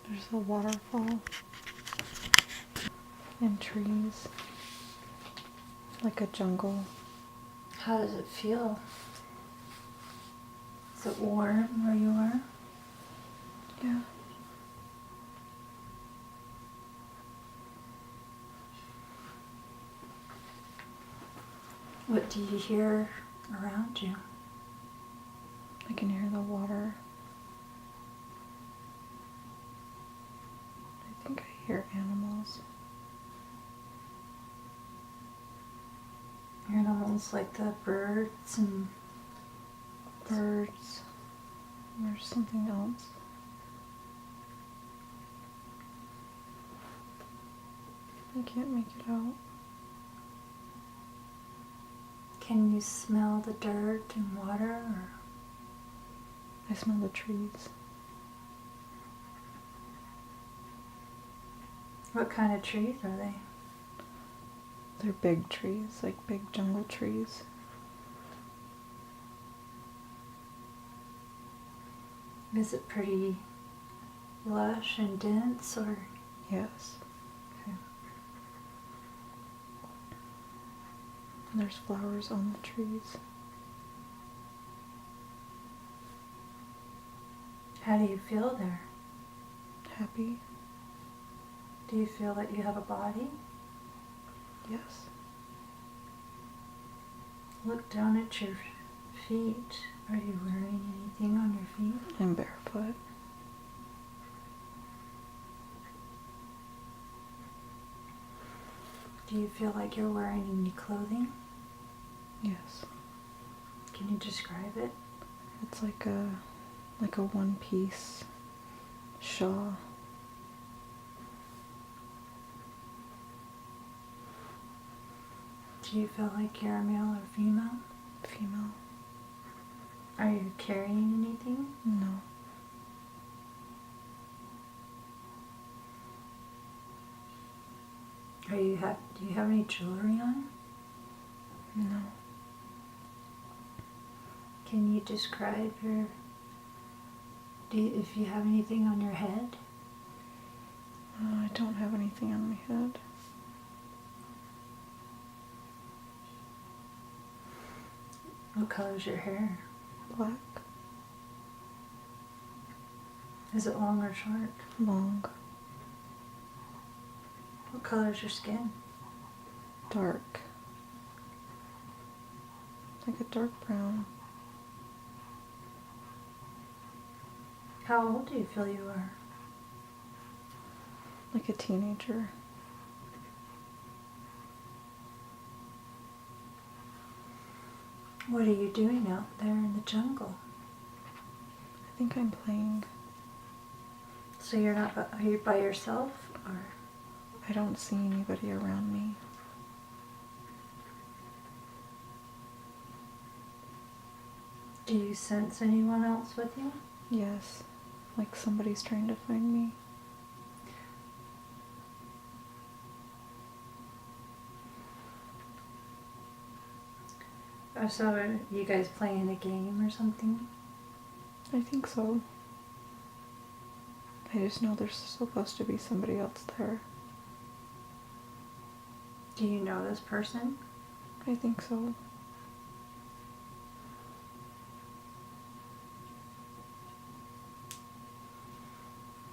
There's a waterfall and trees, like a jungle. How does it feel? Is it warm where you are? Yeah. What do you hear around you? I can hear the water. I think I hear animals. Animals like the birds and... Birds. There's something else. I can't make it out. Can you smell the dirt and water? Or... I smell the trees. What kind of trees are they? They're big trees, like big jungle trees. Is it pretty lush and dense, or? Yes. Okay. There's flowers on the trees. How do you feel there? Happy? Do you feel that you have a body? Yes. Look down at your feet. Are you wearing anything on your feet? I'm barefoot. Do you feel like you're wearing any clothing? Yes. Can you describe it? It's like a one-piece shawl. Do you feel like you're a male or female? Female. Are you carrying anything? No. Do you have any jewelry on? No. Can you describe if you have anything on your head? I don't have anything on my head. What color is your hair? Black. Is it long or short? Long. What color is your skin? Dark. Like a dark brown. How old do you feel you are? Like a teenager. What are you doing out there in the jungle? I think I'm playing. So are you by yourself, or? I don't see anybody around me. Do you sense anyone else with you? Yes. Like somebody's trying to find me. So are you guys playing a game or something? I think so. I just know there's supposed to be somebody else there. Do you know this person? I think so.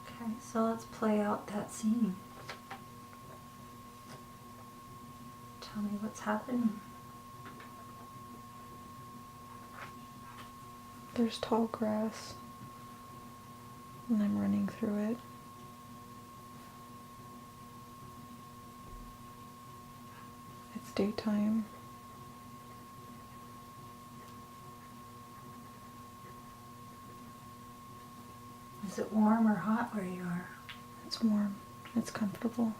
Okay, so let's play out that scene. Tell me what's happening. There's tall grass, and I'm running through it. It's daytime. Is it warm or hot where you are? It's warm. It's comfortable.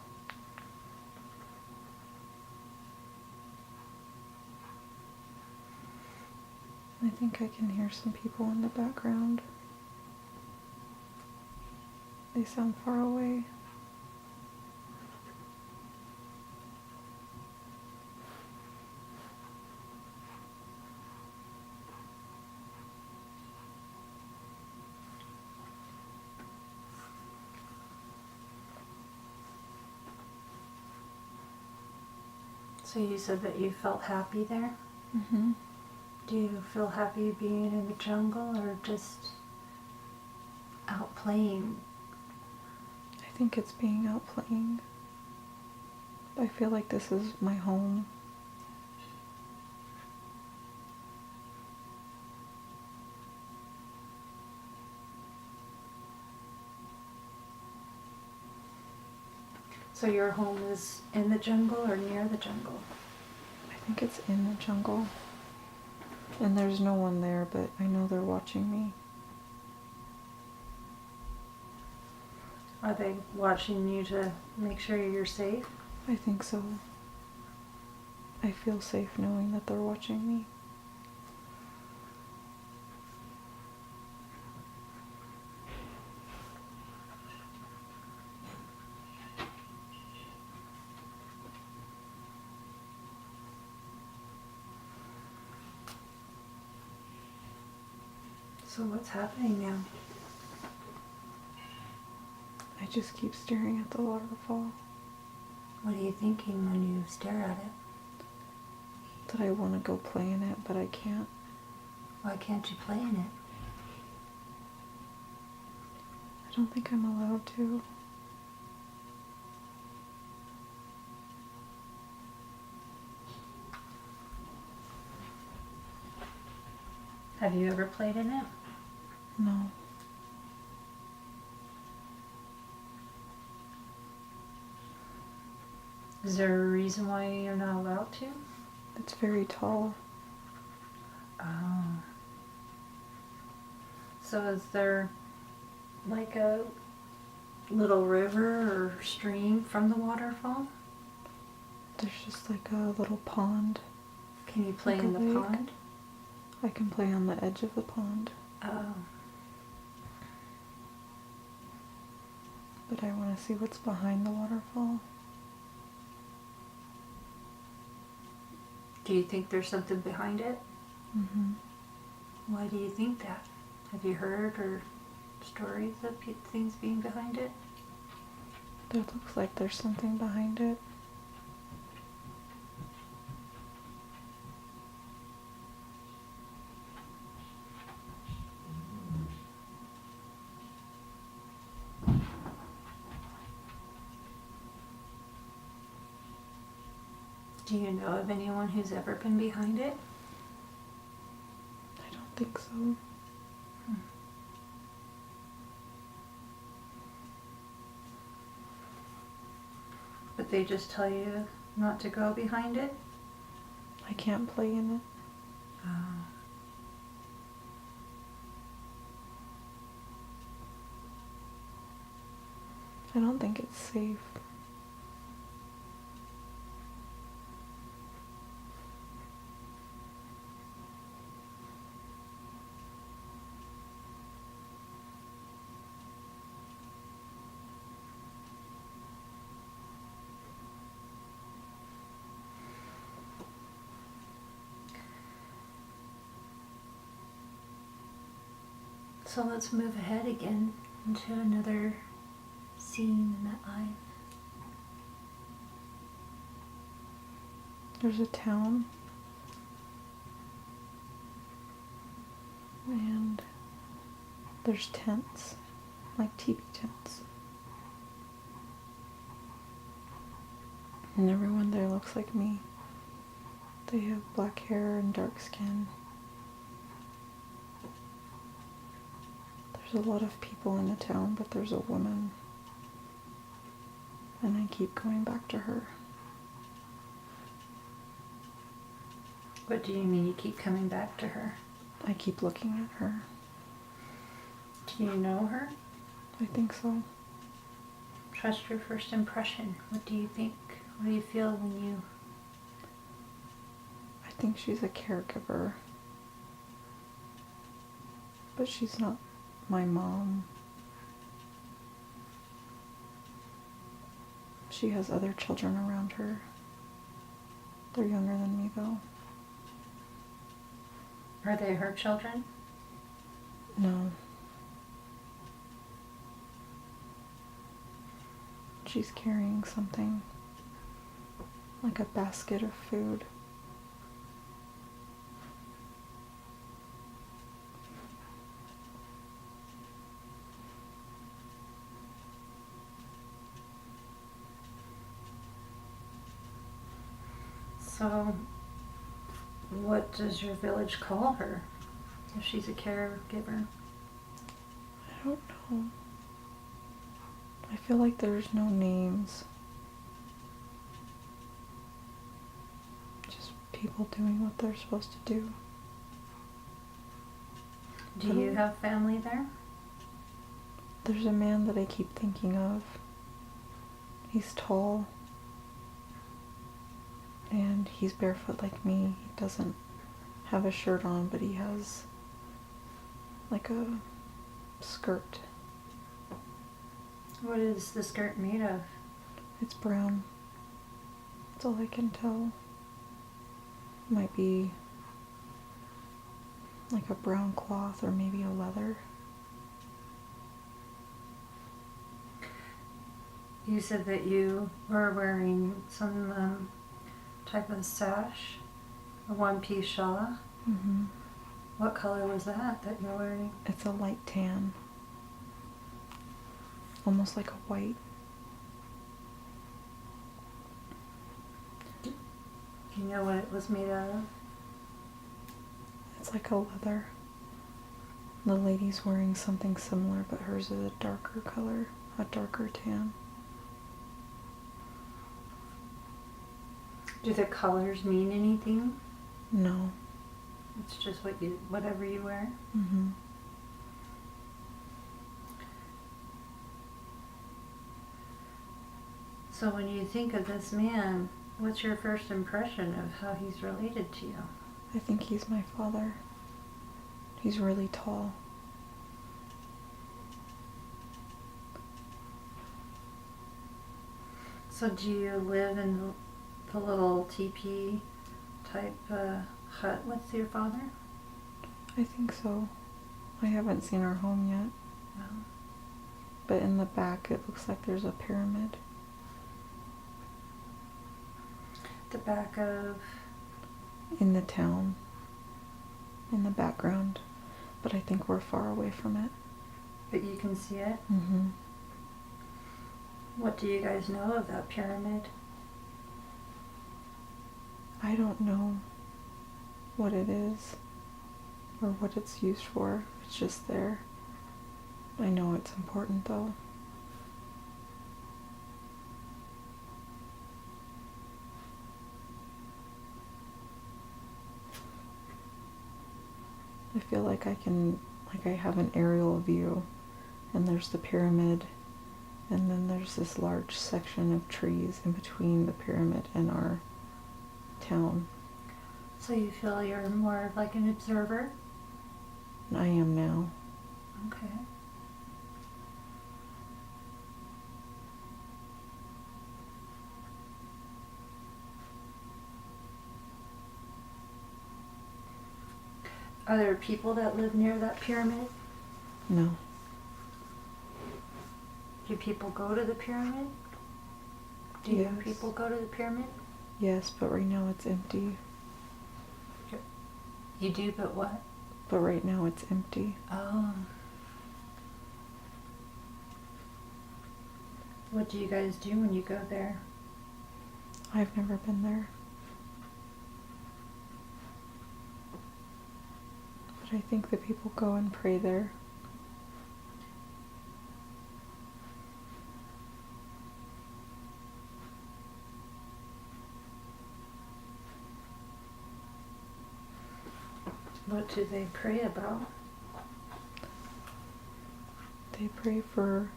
I think I can hear some people in the background. They sound far away. So you said that you felt happy there? Mm-hmm. Do you feel happy being in the jungle or just out playing? I think it's being out playing. I feel like this is my home. So your home is in the jungle or near the jungle? I think it's in the jungle. And there's no one there, but I know they're watching me. Are they watching you to make sure you're safe? I think so. I feel safe knowing that they're watching me. So what's happening now? I just keep staring at the waterfall. What are you thinking when you stare at it? That I want to go play in it, but I can't. Why can't you play in it? I don't think I'm allowed to. Have you ever played in it? No. Is there a reason why you're not allowed to? It's very tall. Oh. So is there like a little river or stream from the waterfall? There's just like a little pond. Can you play Like in a the lake. pond? I can play on the edge of the pond, Oh. but I want to see what's behind the waterfall. Do you think there's something behind it? Mm-hmm. Why do you think that? Have you heard or stories of things being behind it? There looks like there's something behind it. Do you know of anyone who's ever been behind it? I don't think so. But they just tell you not to go behind it? I can't play in it. Oh. I don't think it's safe. So let's move ahead again into another scene in that life. There's a town. And there's tents, like teepee tents. And everyone there looks like me. They have black hair and dark skin. There's a lot of people in the town, but there's a woman. And I keep going back to her. What do you mean you keep coming back to her? I keep looking at her. Do you know her? I think so. Trust your first impression. What do you think? What do you feel when you... I think she's a caregiver. But she's not my mom. She has other children around her. They're younger than me, though. Are they her children? No. She's carrying something like a basket of food. So, what does your village call her if she's a caregiver? I don't know. I feel like there's no names. Just people doing what they're supposed to do. Do you have family there? There's a man that I keep thinking of. He's tall. And he's barefoot like me. He doesn't have a shirt on, but he has like a skirt. What is the skirt made of? It's brown. That's all I can tell. Might be like a brown cloth or maybe a leather. You said that you were wearing some type of sash, a one-piece shawl. Mm-hmm. What color was that you're wearing? It's a light tan. Almost like a white. Do you know what it was made out of? It's like a leather. The lady's wearing something similar, but hers is a darker color, a darker tan. Do the colors mean anything? No. It's just whatever you wear? Mm-hmm. So when you think of this man, what's your first impression of how he's related to you? I think he's my father. He's really tall. So do you live in the little teepee type hut with your father? I think so. I haven't seen our home yet. No. But in the back it looks like there's a pyramid. The back of... In the town. In the background. But I think we're far away from it. But you can see it? Mm-hmm. What do you guys know of that pyramid? I don't know what it is or what it's used for. It's just there. I know it's important though. I feel like I have an aerial view, and there's the pyramid, and then there's this large section of trees in between the pyramid and our town. So you feel you're more like an observer? I am now. Okay. Are there people that live near that pyramid? No. Do people go to the pyramid? Do Yes. young people go to the pyramid? Yes, but right now it's empty. You do, but what? But right now it's empty. Oh. What do you guys do when you go there? I've never been there. But I think the people go and pray there. What do they pray about? They pray for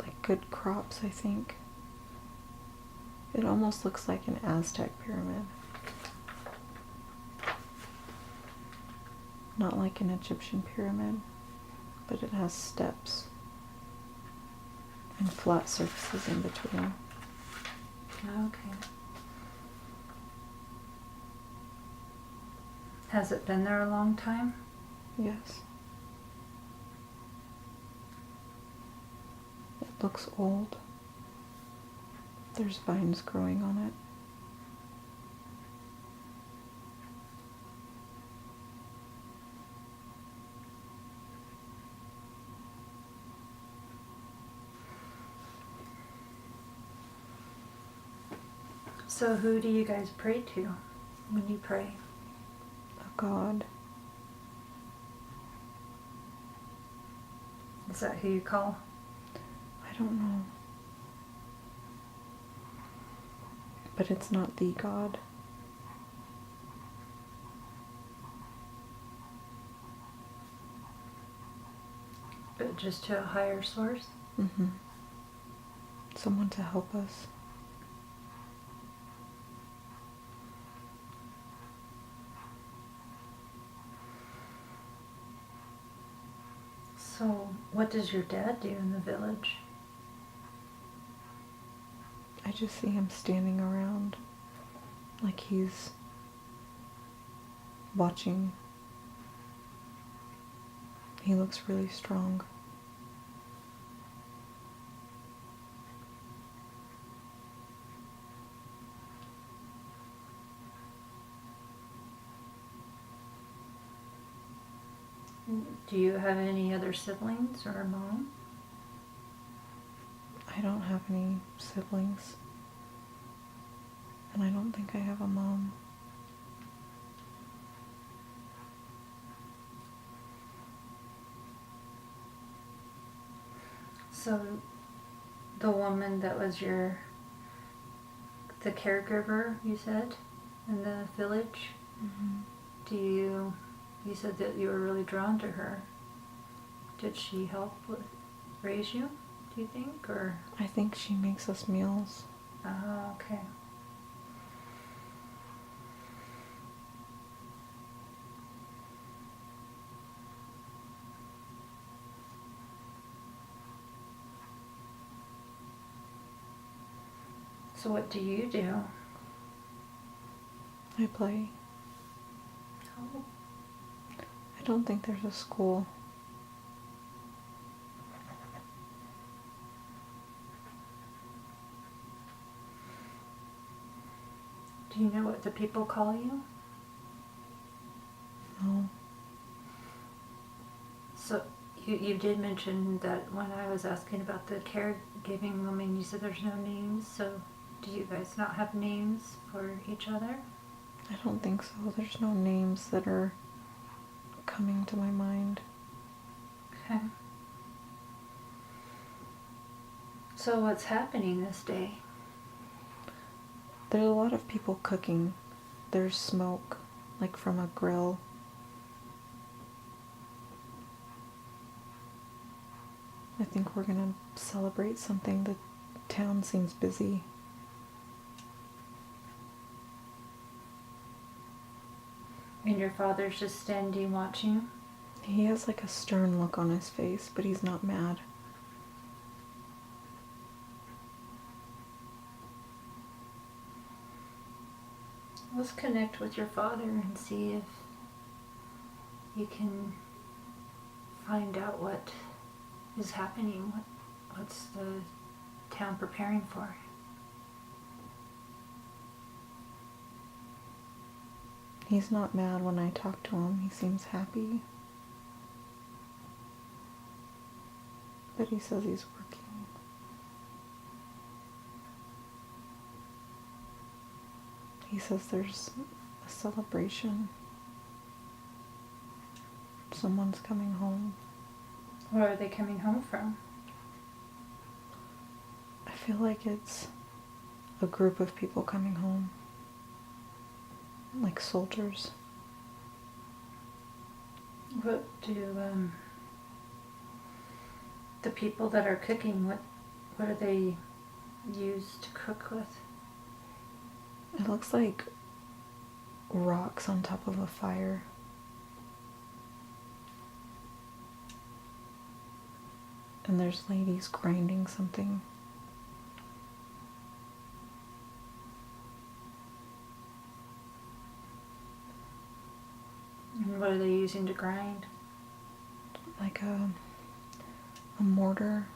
like good crops, I think. It almost looks like an Aztec pyramid. Not like an Egyptian pyramid, but it has steps and flat surfaces in between. Okay. Has it been there a long time? Yes. It looks old. There's vines growing on it. So who do you guys pray to when you pray? A god. Is that who you call? I don't know. But it's not the god. But just to a higher source? Mm-hmm. Someone to help us. So what does your dad do in the village? I just see him standing around like he's watching. He looks really strong. Do you have any other siblings or a mom? I don't have any siblings. And I don't think I have a mom. So the woman that was the caregiver, you said, in the village, Mm-hmm. you said that you were really drawn to her. Did she help raise you, do you think, or? I think she makes us meals. Oh, okay. So what do you do? I play. Oh. I don't think there's a school. Do you know what the people call you? No. So you did mention that when I was asking about the caregiving woman, you said there's no names. So do you guys not have names for each other? I don't think so. There's no names that are coming to my mind. Okay. So what's happening this day? There's a lot of people cooking. There's smoke, like from a grill. I think we're gonna celebrate something. The town seems busy. And your father's just standing watching? He has like a stern look on his face, but he's not mad. Let's connect with your father and see if you can find out what is happening. What's the town preparing for? He's not mad when I talk to him. He seems happy. But he says he's working. He says there's a celebration. Someone's coming home. Where are they coming home from? I feel like it's a group of people coming home. Like soldiers. What do the people that are cooking, what are they used to cook with? It looks like rocks on top of a fire. And there's ladies grinding something. And what are they using to grind? Like a mortar.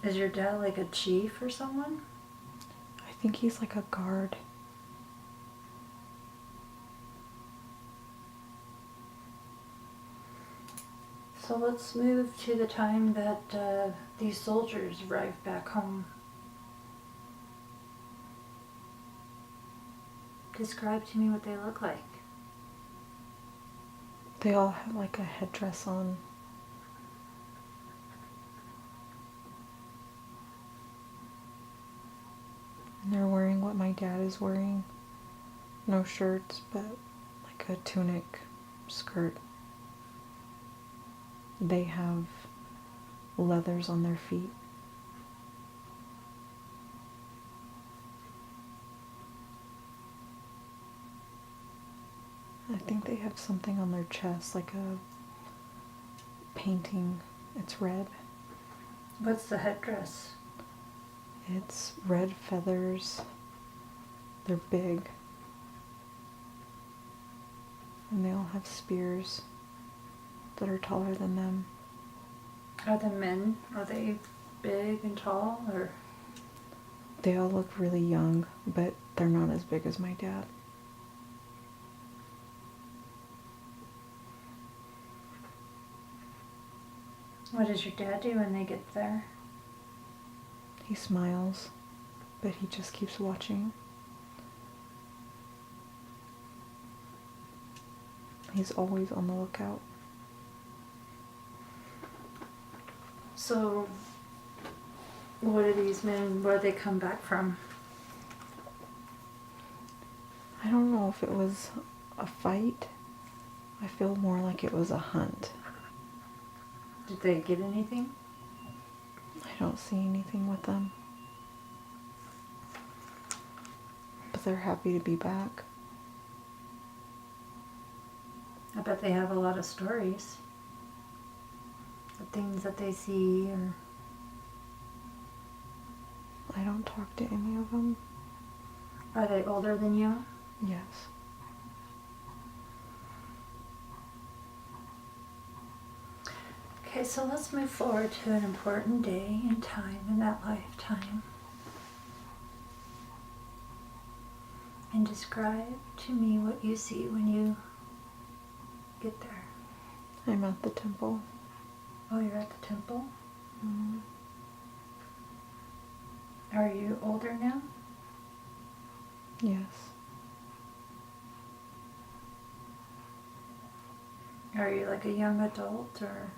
Is your dad like a chief or someone? I think he's like a guard. So let's move to the time that these soldiers arrived back home. Describe to me what they look like. They all have like a headdress on. And they're wearing what my dad is wearing. No shirts, but like a tunic, skirt. They have leathers on their feet. I think they have something on their chest, like a painting. It's red. What's the headdress? It's red feathers. They're big. And they all have spears that are taller than them. Are the men, are they big and tall, or? They all look really young, but they're not as big as my dad. What does your dad do when they get there? He smiles, but he just keeps watching. He's always on the lookout. So, what are these men, where they come back from? I don't know if it was a fight. I feel more like it was a hunt. Did they get anything? I don't see anything with them. But they're happy to be back. I bet they have a lot of stories. The things that they see, or... I don't talk to any of them. Are they older than you? Yes. Okay, so let's move forward to an important day and time in that lifetime. And describe to me what you see when you get there. I'm at the temple. Oh, you're at the temple? Mm. Are you older now? Yes. Are you like a young adult, or?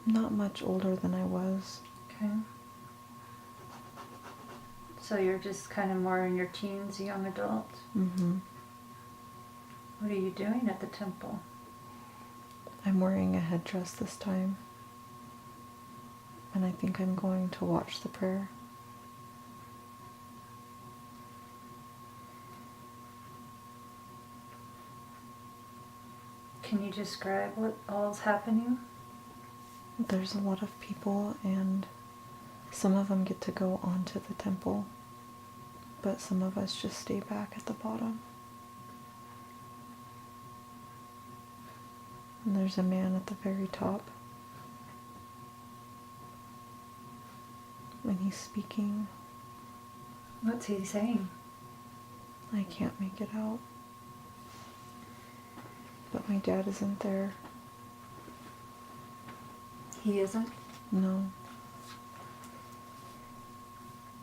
Not much older than I was. Okay. So you're just kind of more in your teens, young adult? Mm-hmm. What are you doing at the temple? I'm wearing a headdress this time. And I think I'm going to watch the prayer. Can you describe what all is happening? There's a lot of people, and some of them get to go onto the temple, but some of us just stay back at the bottom. And there's a man at the very top, and he's speaking. What's he saying? I can't make it out. But my dad isn't there. He isn't? No.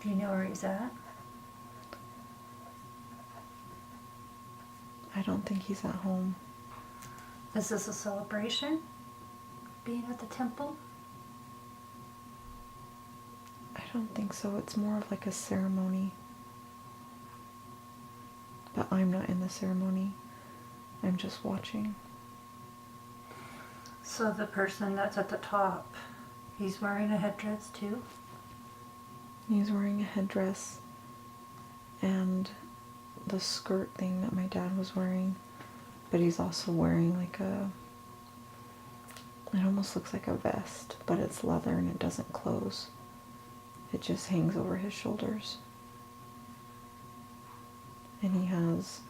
Do you know where he's at? I don't think he's at home. Is this a celebration? Being at the temple? I don't think so. It's more of like a ceremony. But I'm not in the ceremony. I'm just watching. So the person that's at the top, he's wearing a headdress too? He's wearing a headdress and the skirt thing that my dad was wearing. But he's also wearing like it almost looks like a vest, but it's leather and it doesn't close. It just hangs over his shoulders. And he has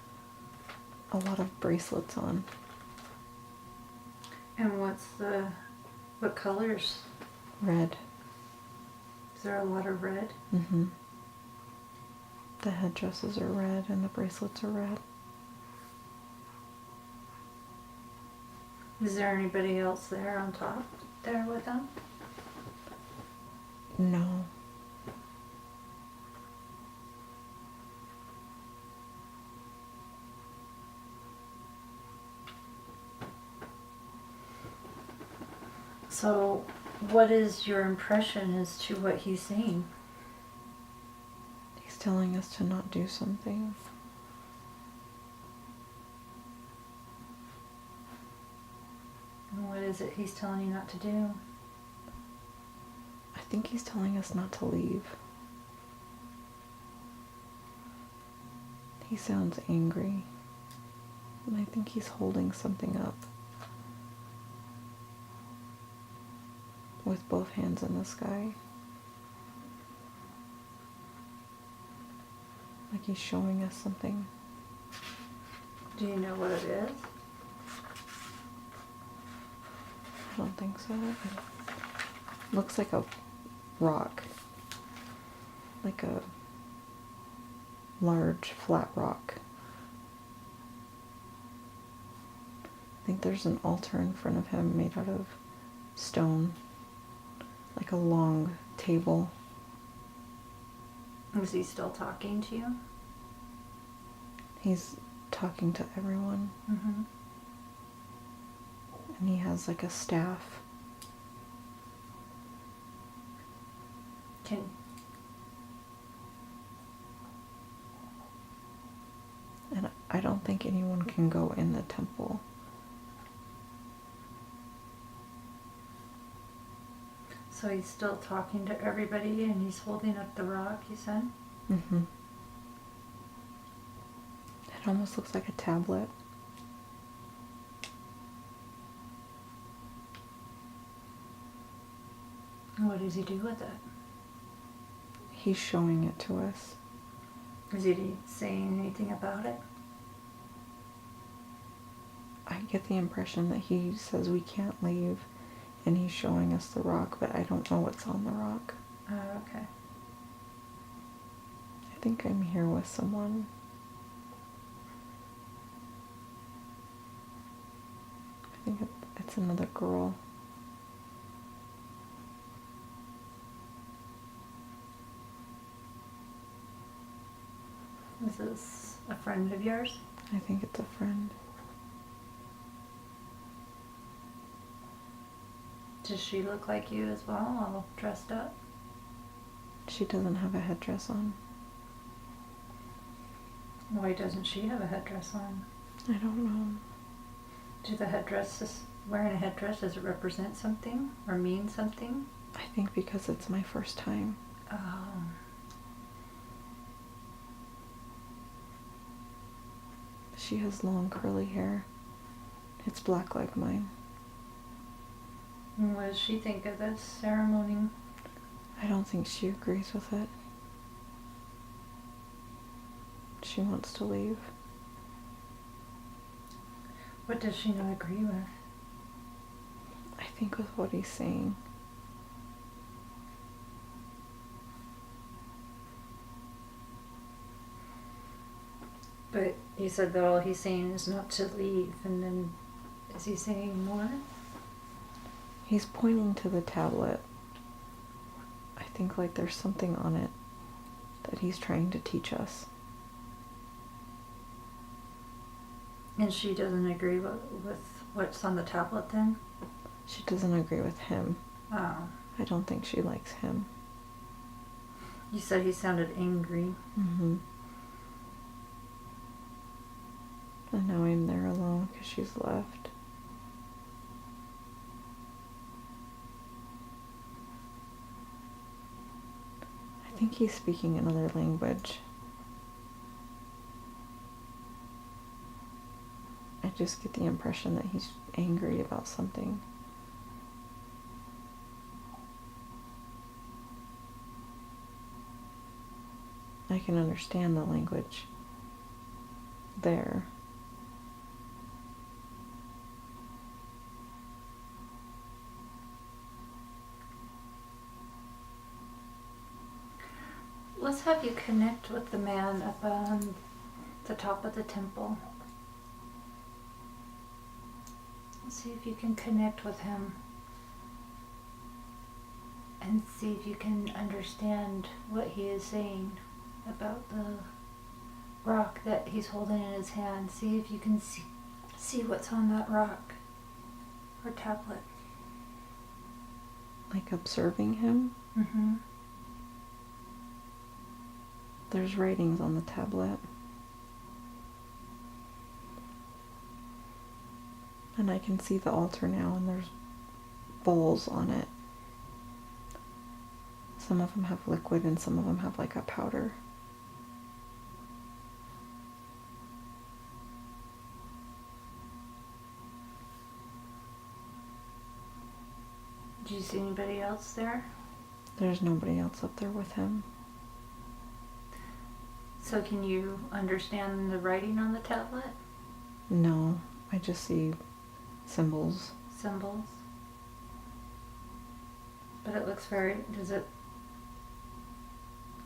a lot of bracelets on. And what colors? Red. there a lot of red? Mm-hmm. The headdresses are red and the bracelets are red. Is there anybody else there on top there with them? No. So, what is your impression as to what he's saying? He's telling us to not do something. And what is it he's telling you not to do? I think he's telling us not to leave. He sounds angry. And I think he's holding something up. With both hands in the sky. Like he's showing us something. Do you know what it is? I don't think so. It looks like a rock. Like a large flat rock. I think there's an altar in front of him made out of stone. Like a long table. Is he still talking to you? He's talking to everyone. Mm-hmm. And he has like a staff. And I don't think anyone can go in the temple. So he's still talking to everybody and he's holding up the rock, you said? Mm-hmm. It almost looks like a tablet. What does he do with it? He's showing it to us. Is he saying anything about it? I get the impression that he says we can't leave and he's showing us the rock, but I don't know what's on the rock. Oh, okay. I think I'm here with someone. I think it's another girl. Is this a friend of yours? I think it's a friend. Does she look like you as well, all dressed up? She doesn't have a headdress on. Why doesn't she have a headdress on? I don't know. Do the headdresses, wearing a headdress, does it represent something or mean something? I think because it's my first time. Oh. She has long curly hair. It's black like mine. And what does she think of this ceremony? I don't think she agrees with it. She wants to leave. What does she not agree with? I think with what he's saying. But you said that all he's saying is not to leave, and then is he saying more? He's pointing to the tablet. I think like there's something on it that he's trying to teach us. And she doesn't agree with what's on the tablet then? She doesn't agree with him. Oh. I don't think she likes him. You said he sounded angry. Mm-hmm. And now I'm there alone because she's left. I think he's speaking another language. I just get the impression that he's angry about something. I can understand the language there. Let's have you connect with the man up on the top of the temple. Let's see if you can connect with him and see if you can understand what he is saying about the rock that he's holding in his hand. See if you can see what's on that rock or tablet. Like observing him? Mm-hmm. There's writings on the tablet. And I can see the altar now, and there's bowls on it. Some of them have liquid and some of them have like a powder. Do you see anybody else there? There's nobody else up there with him. So can you understand the writing on the tablet? No, I just see symbols. Symbols? But it looks very, does it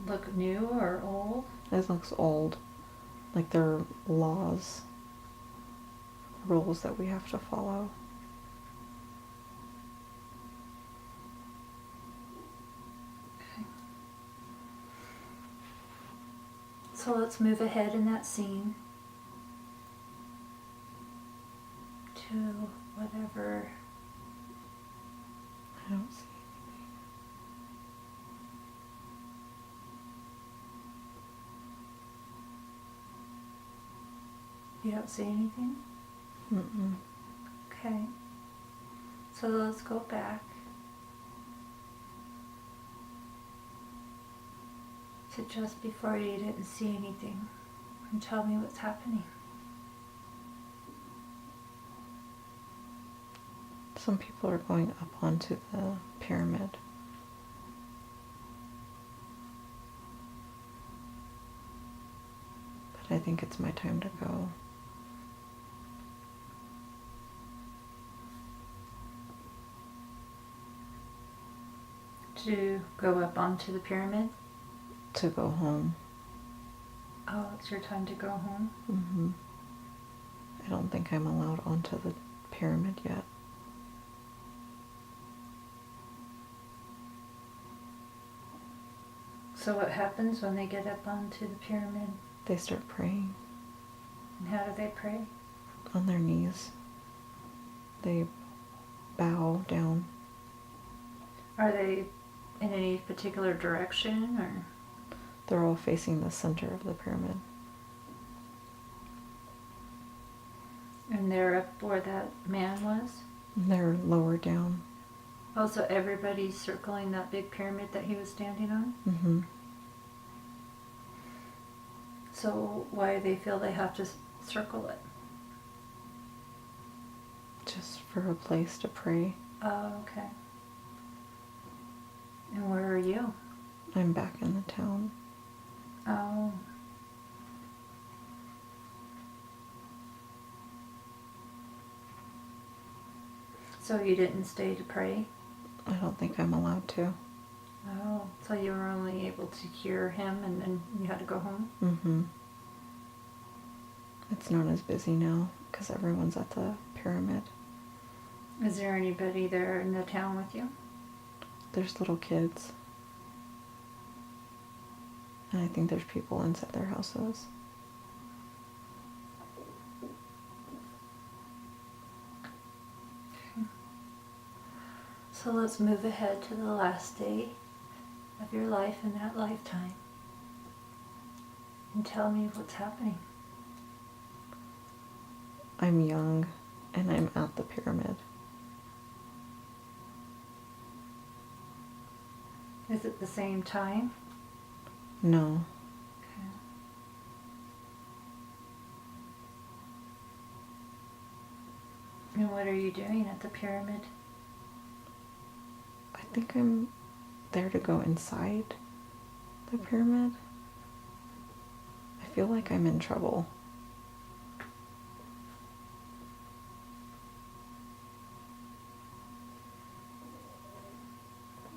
look new or old? It looks old. Like they're laws, rules that we have to follow. Okay. So let's move ahead in that scene to whatever. I don't see. You don't see anything? Mm-mm. Okay. So let's go back to just before you didn't see anything and tell me what's happening. Some people are going up onto the pyramid. But I think it's my time to go. To go up onto the pyramid? To go home. Oh, it's your time to go home? Mm-hmm. I don't think I'm allowed onto the pyramid yet. So what happens when they get up onto the pyramid? They start praying. And how do they pray? On their knees. They bow down. Are they in any particular direction, or? They're all facing the center of the pyramid. And they're up where that man was? They're lower down. Oh, so everybody's circling that big pyramid that he was standing on? Mm-hmm. So why do they feel they have to circle it? Just for a place to pray. Oh, okay. And where are you? I'm back in the town. Oh. So you didn't stay to pray? I don't think I'm allowed to. Oh, so you were only able to cure him and then you had to go home? Mm-hmm. It's not as busy now because everyone's at the pyramid. Is there anybody there in the town with you? There's little kids. And I think there's people inside their houses. So let's move ahead to the last day of your life in that lifetime. And tell me what's happening. I'm young and I'm at the pyramid. Is it the same time? No. Okay. And what are you doing at the pyramid? I think I'm there to go inside the pyramid. I feel like I'm in trouble.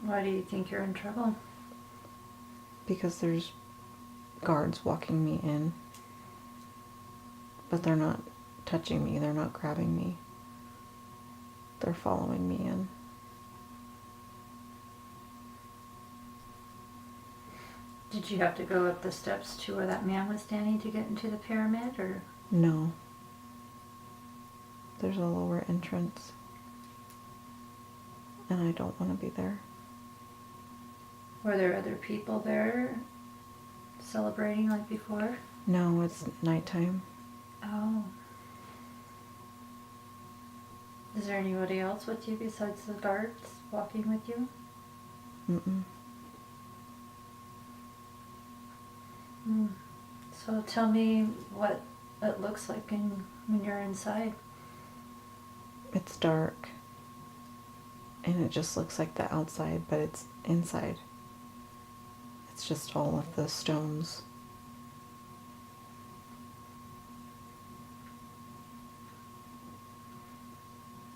Why do you think you're in trouble? because there's guards walking me in, but they're not touching me, they're not grabbing me. They're following me in. Did you have to go up the steps to where that man was standing to get into the pyramid, or? No. There's a lower entrance. And I don't want to be there. Were there other people there celebrating like before? No, it's nighttime. Oh. Is there anybody else with you besides the guards walking with you? Mm-mm. So tell me what it looks like when you're inside. It's dark. And it just looks like the outside, but it's inside. It's just all of the stones.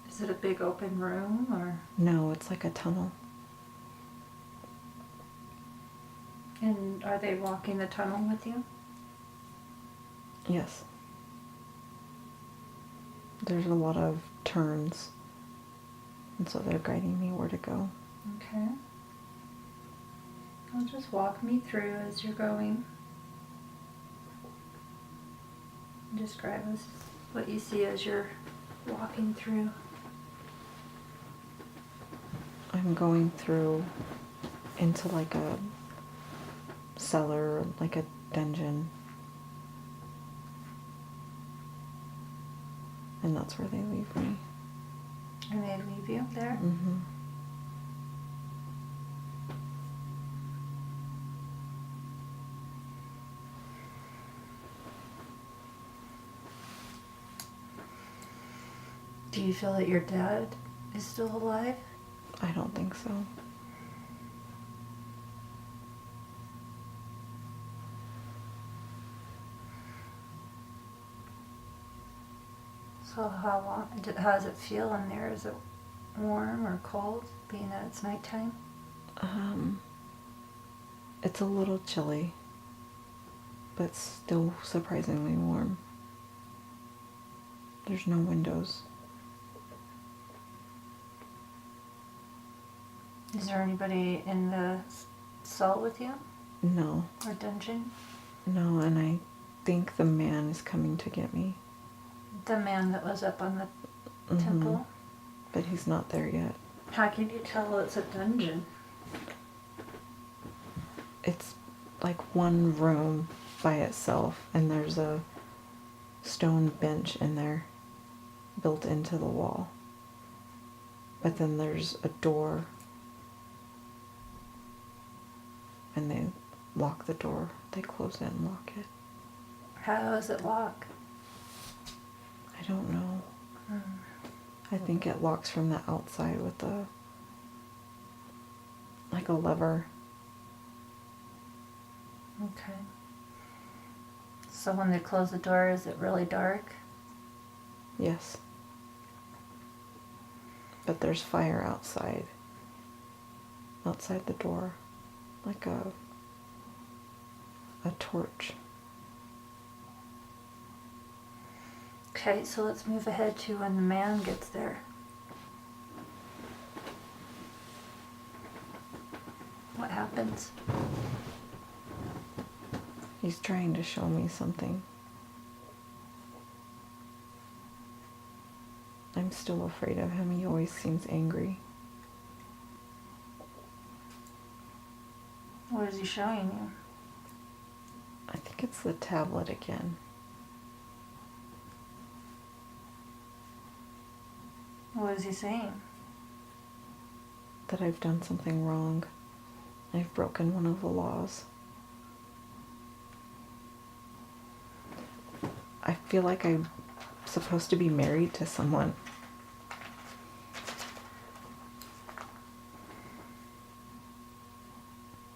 Is it a big open room, or? No, it's like a tunnel. And are they walking the tunnel with you? Yes. There's a lot of turns. And so they're guiding me where to go. Okay. Well, just walk me through as you're going. Describe us what you see as you're walking through. I'm going through into like a cellar, like a dungeon. And that's where they leave me. And they leave you there? Mm-hmm. Do you feel that your dad is still alive? I don't think so. So how does it feel in there? Is it warm or cold, being that it's nighttime? It's a little chilly, but still surprisingly warm. There's no windows. Is there anybody in the cell with you? No. Or dungeon? No, and I think the man is coming to get me. The man that was up on the Mm-hmm. temple? But he's not there yet. How can you tell it's a dungeon? It's like one room by itself, and there's a stone bench in there built into the wall. But then there's a door, and they lock the door. They close it and lock it. How does it lock? I don't know. I think it locks from the outside with like a lever. Okay. So when they close the door, is it really dark? Yes. But there's fire outside the door, like a torch. Okay, so let's move ahead to when the man gets there. What happens? He's trying to show me something. I'm still afraid of him. He always seems angry. What is he showing you? I think it's the tablet again. What is he saying? That I've done something wrong. I've broken one of the laws. I feel like I'm supposed to be married to someone.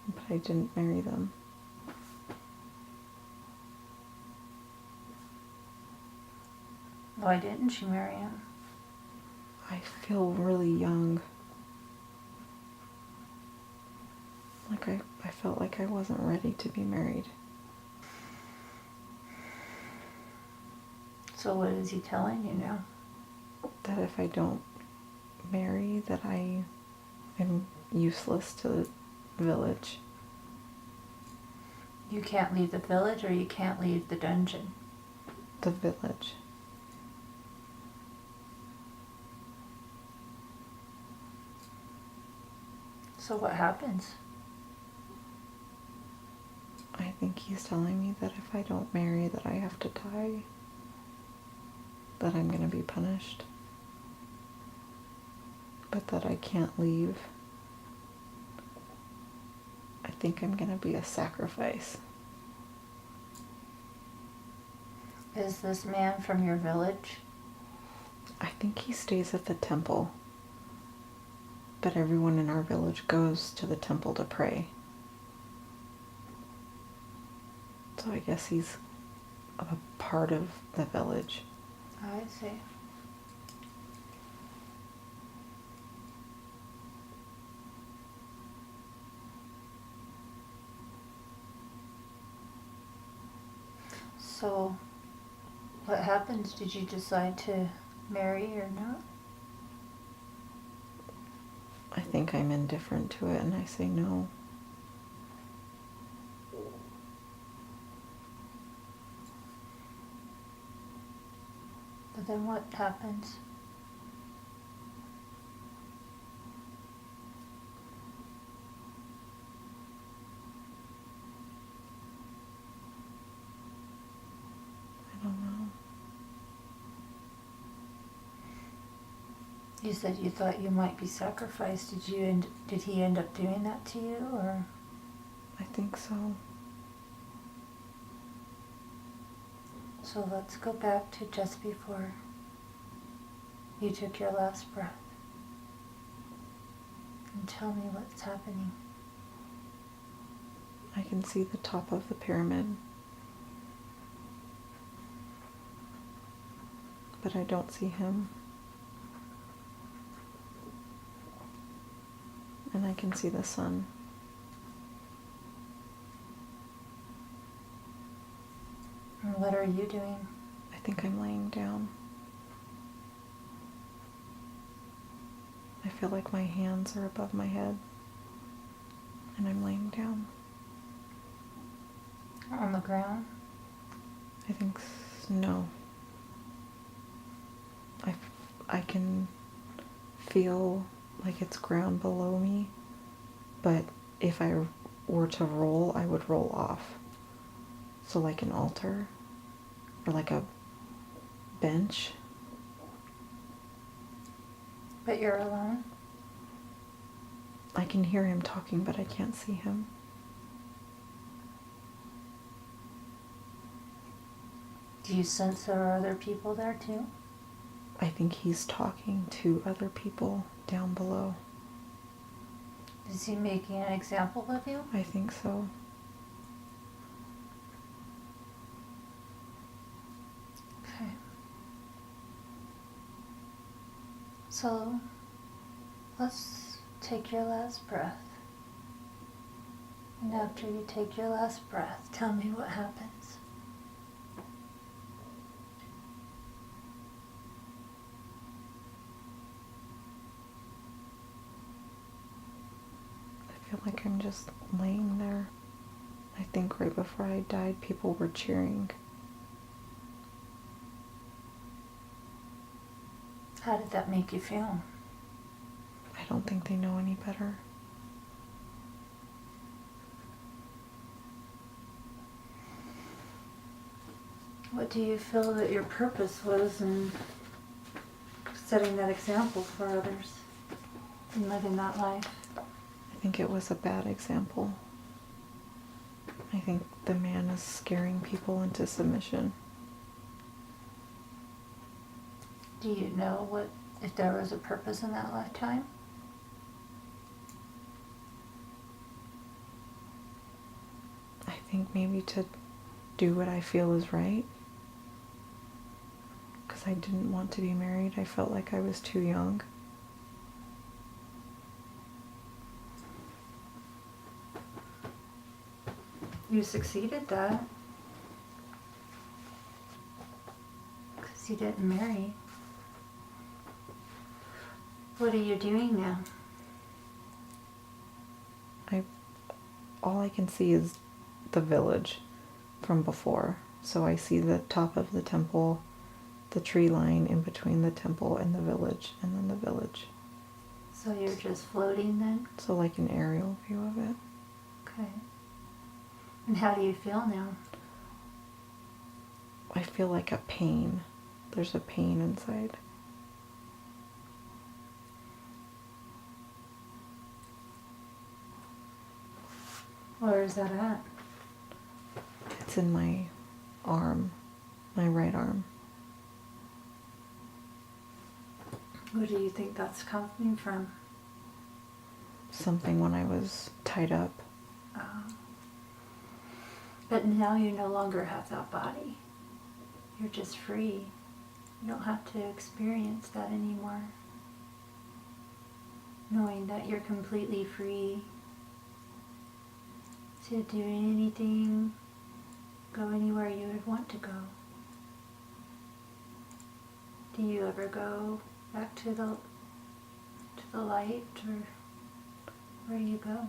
But I didn't marry them. Why didn't you marry him? I feel really young. Like I felt like I wasn't ready to be married. So what is he telling you now? That if I don't marry, that I am useless to the village. You can't leave the village, or you can't leave the dungeon? The village. So what happens? I think he's telling me that if I don't marry, that I have to die. That I'm going to be punished. But that I can't leave. I think I'm going to be a sacrifice. Is this man from your village? I think he stays at the temple. But everyone in our village goes to the temple to pray. So I guess he's a part of the village. I see. So, what happens? Did you decide to marry or not? I think I'm indifferent to it and I say no. But then what happens? I don't know. You said you thought you might be sacrificed. Did he end up doing that to you, or? I think so. So let's go back to just before you took your last breath. And tell me what's happening. I can see the top of the pyramid. But I don't see him. And I can see the sun. And what are you doing? I think I'm laying down. I feel like my hands are above my head. And I'm laying down. On the ground? I think no. I can feel like it's ground below me, but if I were to roll, I would roll off. So like an altar or like a bench. But you're alone? I can hear him talking, but I can't see him. Do you sense there are other people there too? I think he's talking to other people down below. Is he making an example of you? I think so. Okay. So, let's take your last breath. And after you take your last breath, tell me what happens. I feel like I'm just laying there. I think right before I died, people were cheering. How did that make you feel? I don't think they know any better. What do you feel that your purpose was in setting that example for others and living that life? I think it was a bad example. I think the man is scaring people into submission. Do you know if there was a purpose in that lifetime? I think maybe to do what I feel is right. Because I didn't want to be married. I felt like I was too young. You succeeded that. Because you didn't marry. What are you doing now? All I can see is the village from before. So I see the top of the temple, the tree line in between the temple and the village, and then the village. So you're just floating then? So like an aerial view of it. Okay. And how do you feel now? I feel like a pain. There's a pain inside. Where is that at? It's in my arm, my right arm. Where do you think that's coming from? Something when I was tied up. But now you no longer have that body. You're just free. You don't have to experience that anymore. Knowing that you're completely free to do anything, go anywhere you would want to go. Do you ever go back to the light, or where do you go?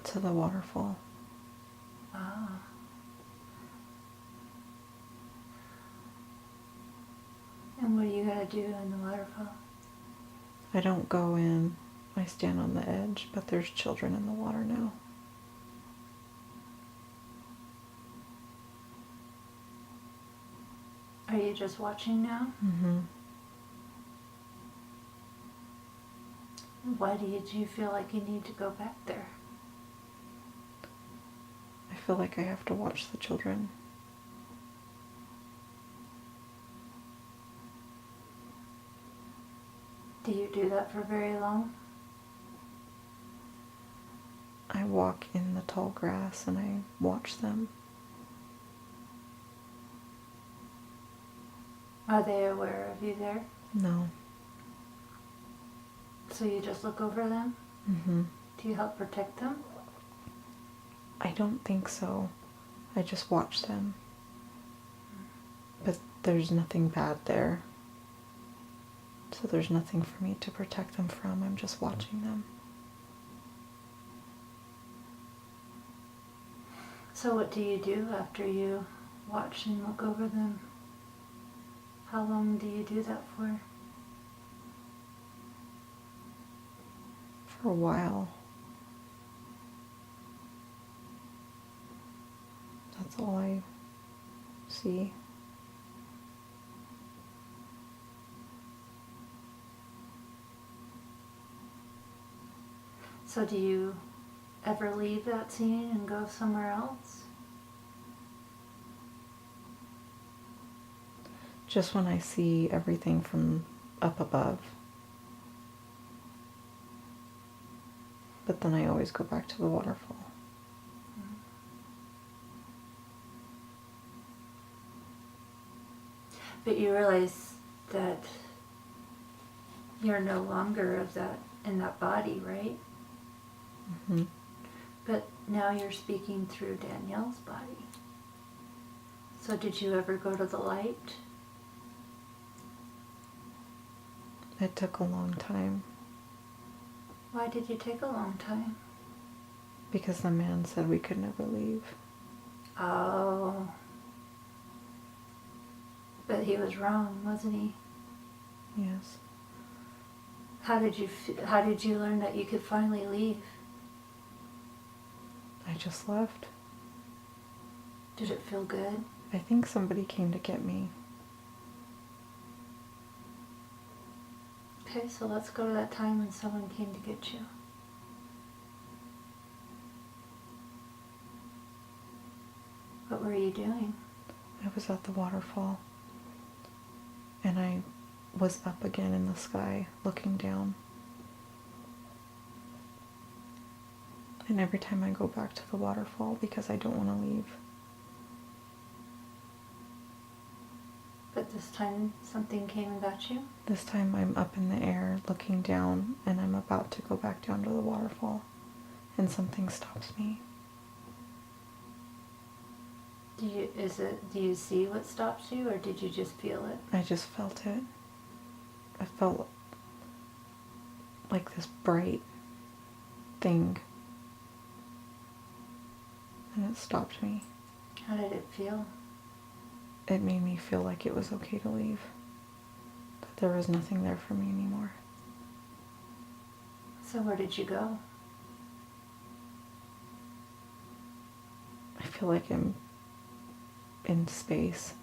To the waterfall. Ah. And what are you gonna do in the waterfall? I don't go in. I stand on the edge, but there's children in the water now. Are you just watching now? Mm-hmm. Why did you feel like you need to go back there? I feel like I have to watch the children. Do you do that for very long? I walk in the tall grass and I watch them. Are they aware of you there? No. So you just look over them? Mm-hmm. Do you help protect them? I don't think so. I just watch them. But there's nothing bad there. So there's nothing for me to protect them from. I'm just watching them. So what do you do after you watch and look over them? How long do you do that for? For a while. That's all I see. So do you ever leave that scene and go somewhere else? Just when I see everything from up above. But then I always go back to the waterfall. But you realize that you're no longer of that in that body, right? Mm-hmm. But now you're speaking through Danielle's body. So did you ever go to the light? It took a long time. Why did you take a long time? Because the man said we could never leave. Oh. But he was wrong, wasn't he? Yes. How did you learn that you could finally leave? I just left. Did it feel good? I think somebody came to get me. Okay, so let's go to that time when someone came to get you. What were you doing? I was at the waterfall. And I was up again in the sky, looking down. And every time I go back to the waterfall because I don't want to leave. But this time something came and got you? This time I'm up in the air, looking down, and I'm about to go back down to the waterfall. And something stops me. Do you see what stops you, or did you just feel it? I just felt it. I felt like this bright thing, and it stopped me. How did it feel? It made me feel like it was okay to leave, that there was nothing there for me anymore. So where did you go? I feel like I'm in space.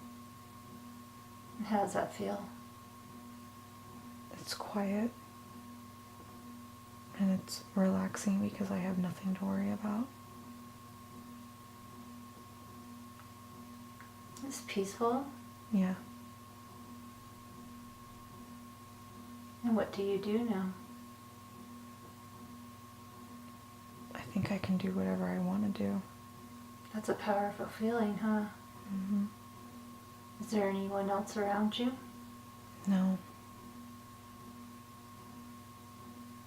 And how does that feel? It's quiet, and it's relaxing because I have nothing to worry about. It's peaceful. Yeah. And what do you do now? I think I can do whatever I want to do. That's a powerful feeling, huh? Mm-hmm. Is there anyone else around you? No.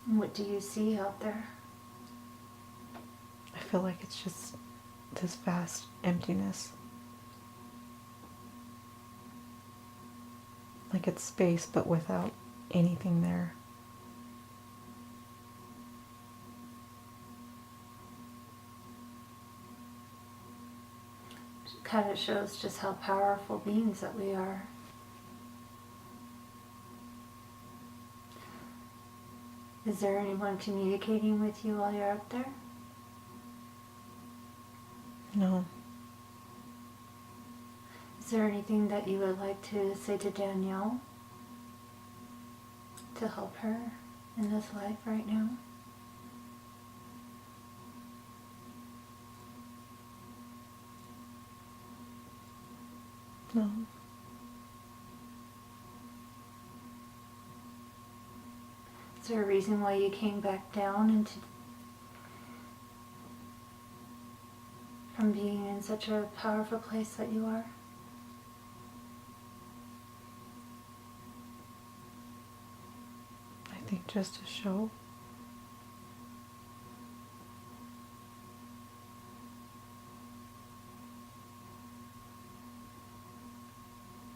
And what do you see out there? I feel like it's just this vast emptiness. Like it's space, but without anything there. It kind of shows just how powerful beings that we are. Is there anyone communicating with you while you're out there? No. Is there anything that you would like to say to Danielle to help her in this life right now? No. Is there a reason why you came back down into from being in such a powerful place that you are? I think just to show.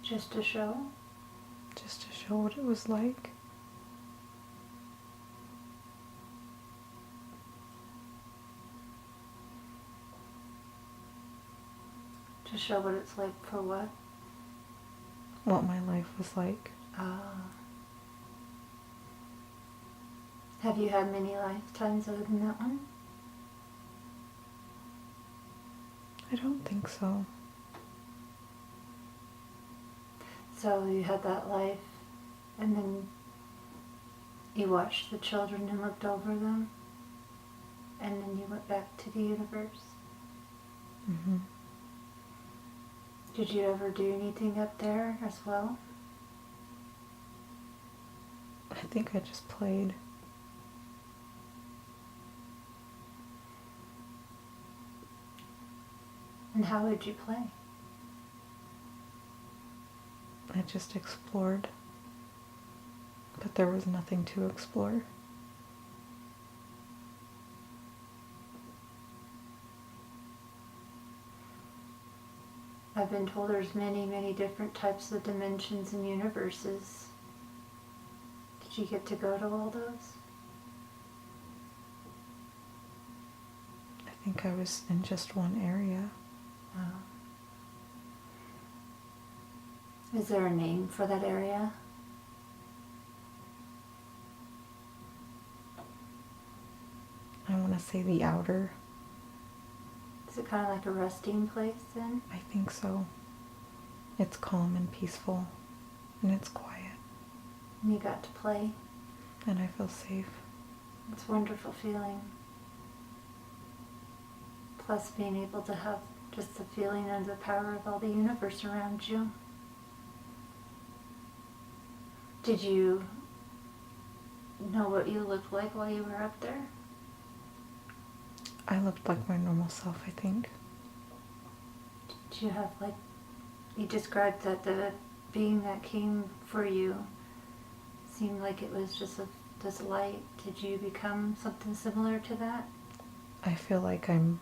Just to show? Just to show what it was like. To show what it's like for what? What my life was like. Have you had many lifetimes other than that one? I don't think so. So you had that life, and then you watched the children and looked over them, and then you went back to the universe. Mm-hmm. Did you ever do anything up there as well? I think I just played. And how would you play? I just explored. But there was nothing to explore. I've been told there's many, many different types of dimensions and universes. Did you get to go to all those? I think I was in just one area. Is there a name for that area? I want to say the outer. Is it kind of like a resting place then? I think so. It's calm and peaceful. And it's quiet. And you got to play? And I feel safe. It's a wonderful feeling. Plus being able to have just the feeling and the power of all the universe around you. Did you know what you looked like while you were up there? I looked like my normal self, I think. Did you have you described that the being that came for you seemed like it was just this light. Did you become something similar to that? I feel like I'm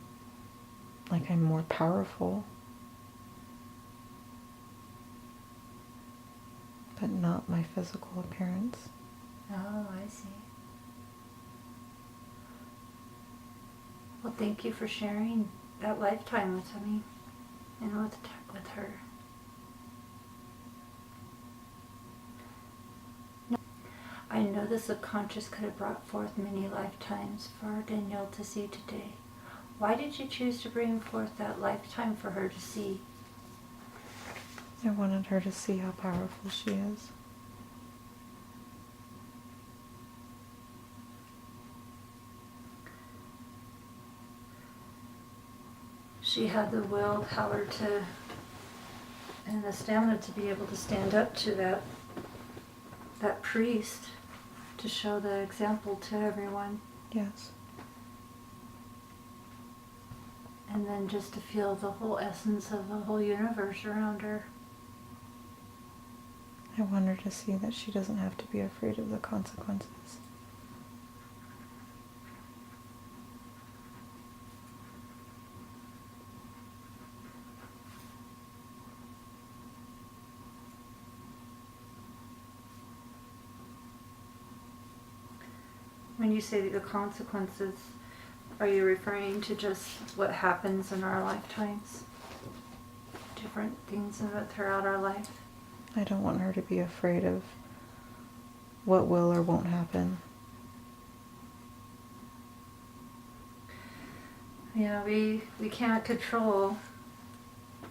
more powerful but not my physical appearance. Oh, I see. Well, thank you for sharing that lifetime with me and with her. I know the subconscious could have brought forth many lifetimes for Danielle to see today. Why did you choose to bring forth that lifetime for her to see? I wanted her to see how powerful she is. She had the willpower to and the stamina to be able to stand up to that priest, to show the example to everyone, Yes. and then just to feel the whole essence of the whole universe around her. I want her to see that she doesn't have to be afraid of the consequences. When you say the consequences, are you referring to just what happens in our lifetimes? Different things throughout our life? I don't want her to be afraid of what will or won't happen. Yeah, we can't control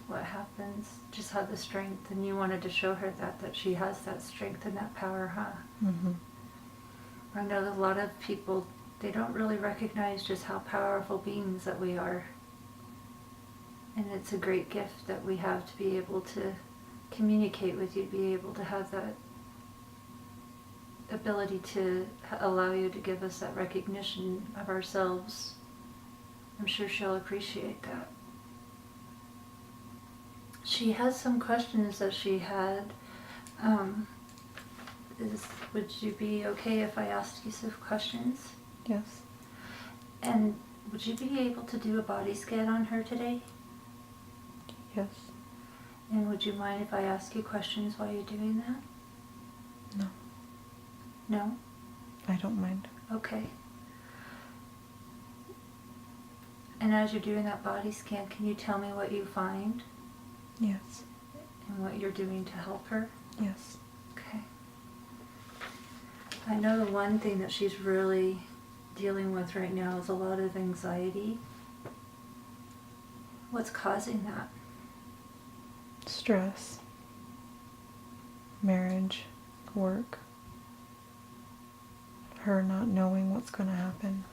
what happens, just have the strength, and you wanted to show her that she has that strength and that power, huh? Mm-hmm. I know that a lot of people, they don't really recognize just how powerful beings that we are. And it's a great gift that we have to be able to communicate with you, be able to have that ability to allow you to give us that recognition of ourselves. I'm sure she'll appreciate that. She has some questions that she had. Would you be okay if I asked you some questions? Yes. And would you be able to do a body scan on her today? Yes. And would you mind if I ask you questions while you're doing that? No. No? I don't mind. Okay. And as you're doing that body scan, can you tell me what you find Yes. and what you're doing to help her? Yes. Okay. I know the one thing that she's really dealing with right now is a lot of anxiety. What's causing that? Stress. Marriage. Work. Her not knowing what's going to happen.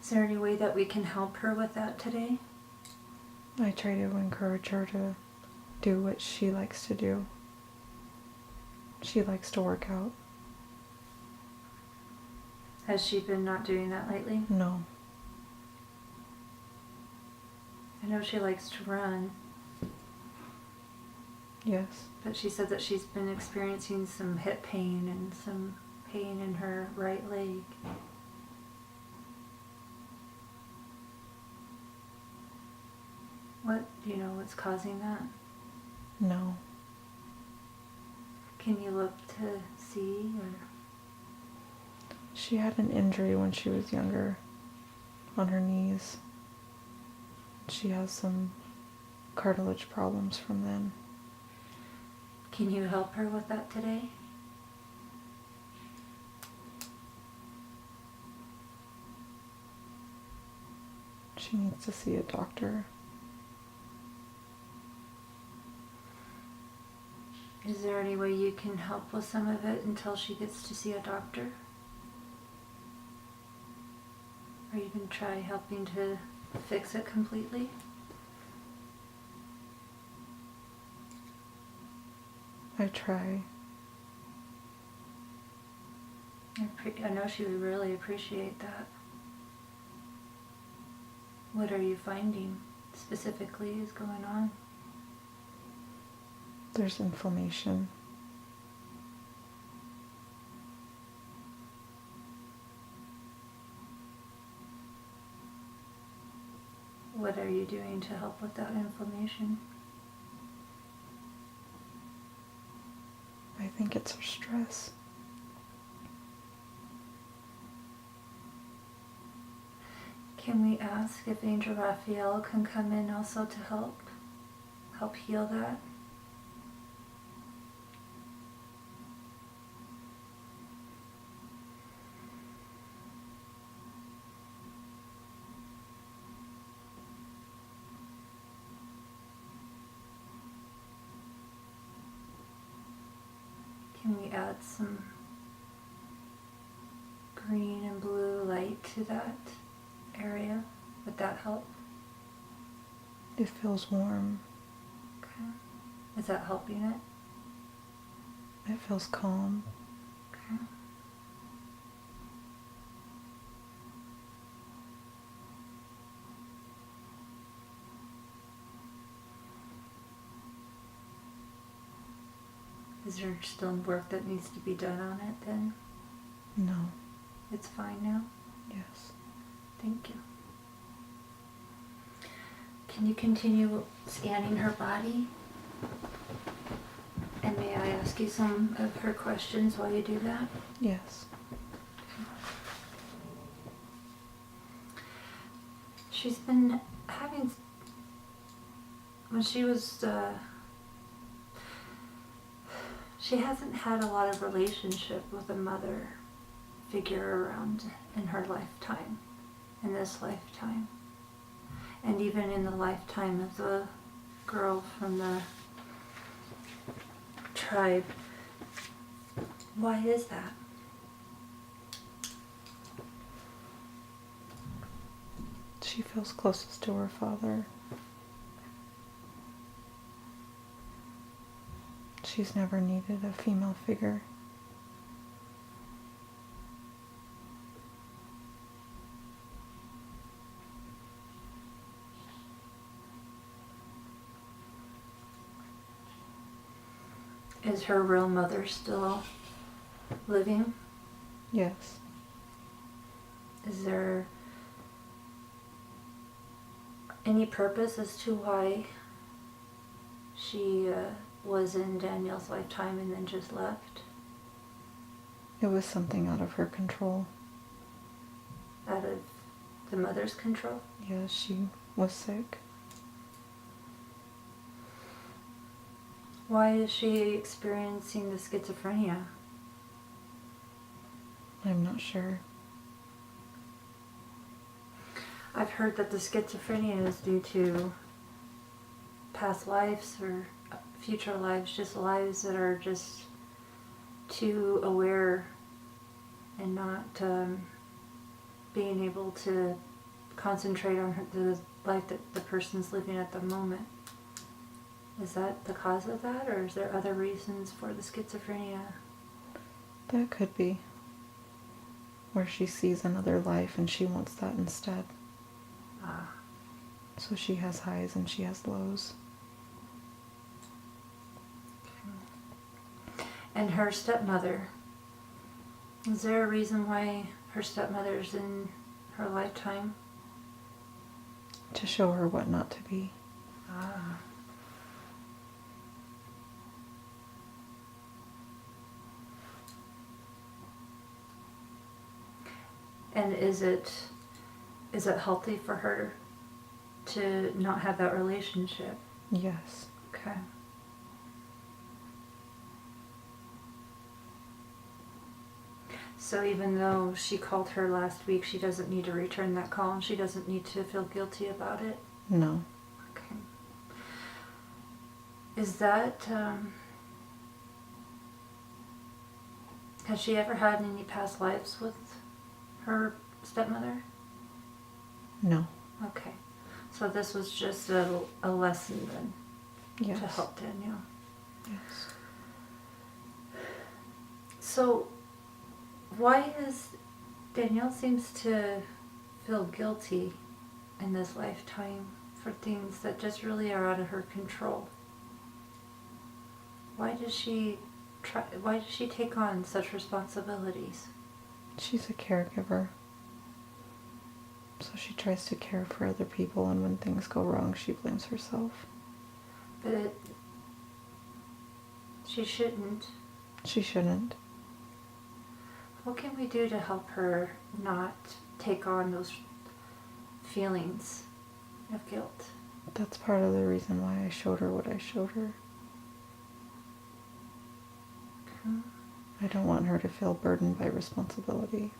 Is there any way that we can help her with that today? I try to encourage her to do what she likes to do. She likes to work out. Has she been not doing that lately? No. I know she likes to run, Yes. but she said that she's been experiencing some hip pain and some pain in her right leg. Do you know what's causing that? No. Can you look to see? Or She had an injury when she was younger on her knees. She has some cartilage problems from then. can you help her with that today? She needs to see a doctor. Is there any way you can help with some of it until she gets to see a doctor? Or you can try helping to fix it completely? I try. I know she would really appreciate that. What are you finding specifically is going on? There's inflammation. What are you doing to help with that inflammation? I think it's her stress. Can we ask if Angel Raphael can come in also to help heal that? Can we add some green and blue light to that area? Would that help? It feels warm. Okay. Is that helping it? It feels calm. Okay. Is there still work that needs to be done on it then? No. It's fine now? Yes. Thank you. Can you continue scanning her body? And may I ask you some of her questions while you do that? Yes. She's been having, when she was, she hasn't had a lot of relationship with a mother figure around in her lifetime, in this lifetime. And even in the lifetime of the girl from the tribe. Why is that? She feels closest to her father. She's never needed a female figure. Is her real mother still living? Yes. Is there any purpose as to why she was in Danielle's lifetime and then just left? It was something out of her control. Out of the mother's control? Yes, she was sick. Why is she experiencing the schizophrenia? I'm not sure. I've heard that the schizophrenia is due to past lives or future lives, just lives that are just too aware and not being able to concentrate on the life that the person's living at the moment. Is that the cause of that, or is there other reasons for the schizophrenia? That could be. Where she sees another life and she wants that instead. Ah. So she has highs and she has lows. Okay. And her stepmother, is there a reason why her stepmother's in her lifetime? To show her what not to be. Ah. And is it healthy for her to not have that relationship? Yes. Okay. So even though she called her last week, she doesn't need to return that call and she doesn't need to feel guilty about it? No. Okay. Is that, has she ever had any past lives with her stepmother? No. Okay. So this was just a lesson then Yes. to help Danielle. Yes. So why is Danielle seems to feel guilty in this lifetime for things that just really are out of her control? Why does she take on such responsibilities? She's a caregiver. So she tries to care for other people, and when things go wrong, she blames herself. But she shouldn't. She shouldn't. What can we do to help her not take on those feelings of guilt? That's part of the reason why I showed her what I showed her. I don't want her to feel burdened by responsibility.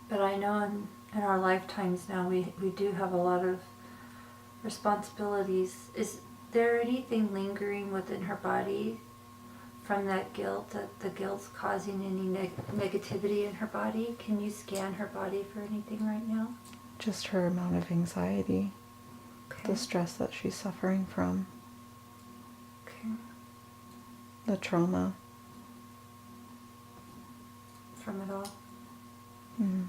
But I know in our lifetimes now we do have a lot of responsibilities. Is there anything lingering within her body from that guilt, that the guilt's causing any negativity in her body? Can you scan her body for anything right now? Just her amount of anxiety, Okay. the stress that she's suffering from, Okay. the trauma. From it all. Mm.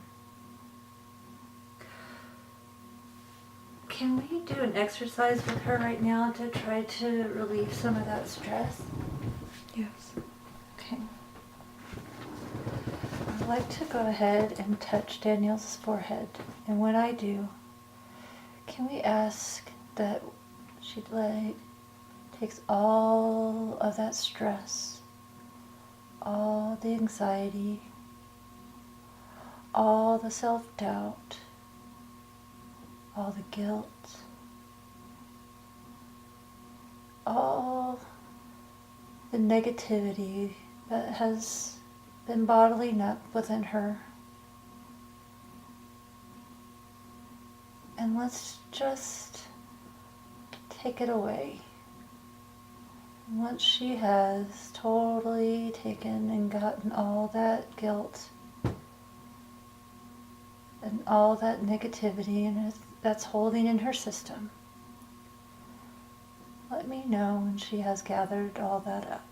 Can we do an exercise with her right now to try to relieve some of that stress? Yes. Okay. I'd like to go ahead and touch Danielle's forehead. And when I do, can we ask that she takes all of that stress, all the anxiety, all the self-doubt, all the guilt, all the negativity that has been bottling up within her. And let's just take it away. Once she has totally taken and gotten all that guilt and all that negativity and that's holding in her system, let me know when she has gathered all that up.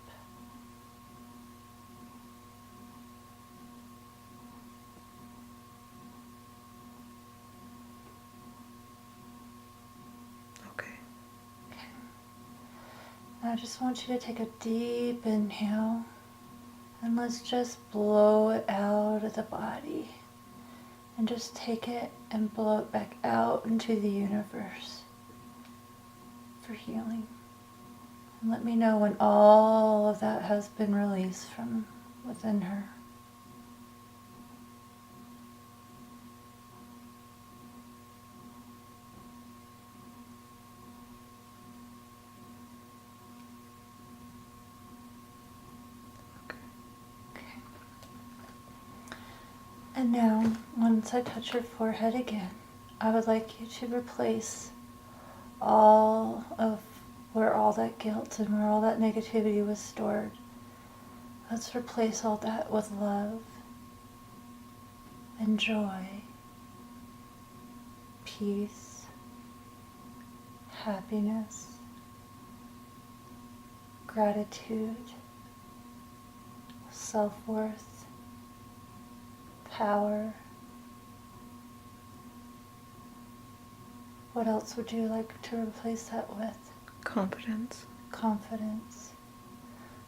Okay. I just want you to take a deep inhale and let's just blow it out of the body and just take it and blow it back out into the universe for healing. And let me know when all of that has been released from within her. And now, once I touch your forehead again, I would like you to replace all of where all that guilt and where all that negativity was stored. Let's replace all that with love and joy, peace, happiness, gratitude, self-worth, power. What else would you like to replace that with? Confidence. Confidence.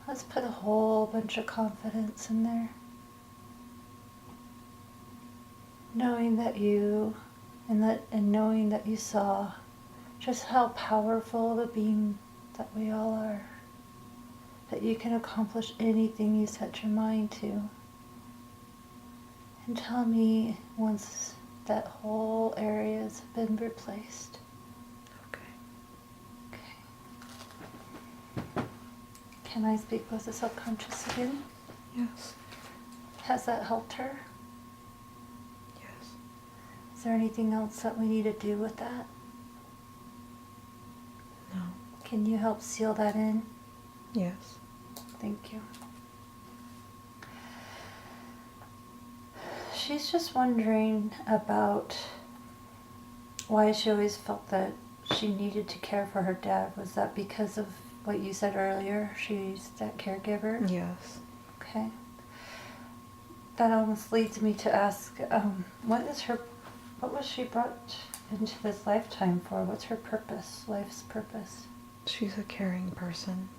Let's put a whole bunch of confidence in there. Knowing that you, and knowing that you saw just how powerful of a being that we all are. That you can accomplish anything you set your mind to. And tell me once that whole area has been replaced. Okay. Okay. Can I speak with the subconscious again? Yes. Has that helped her? Yes. Is there anything else that we need to do with that? No. Can you help seal that in? Yes. Thank you. She's just wondering about why she always felt that she needed to care for her dad. Was that because of what you said earlier? She's that caregiver? Yes. Okay. That almost leads me to ask, what was she brought into this lifetime for? What's her purpose, life's purpose? She's a caring person.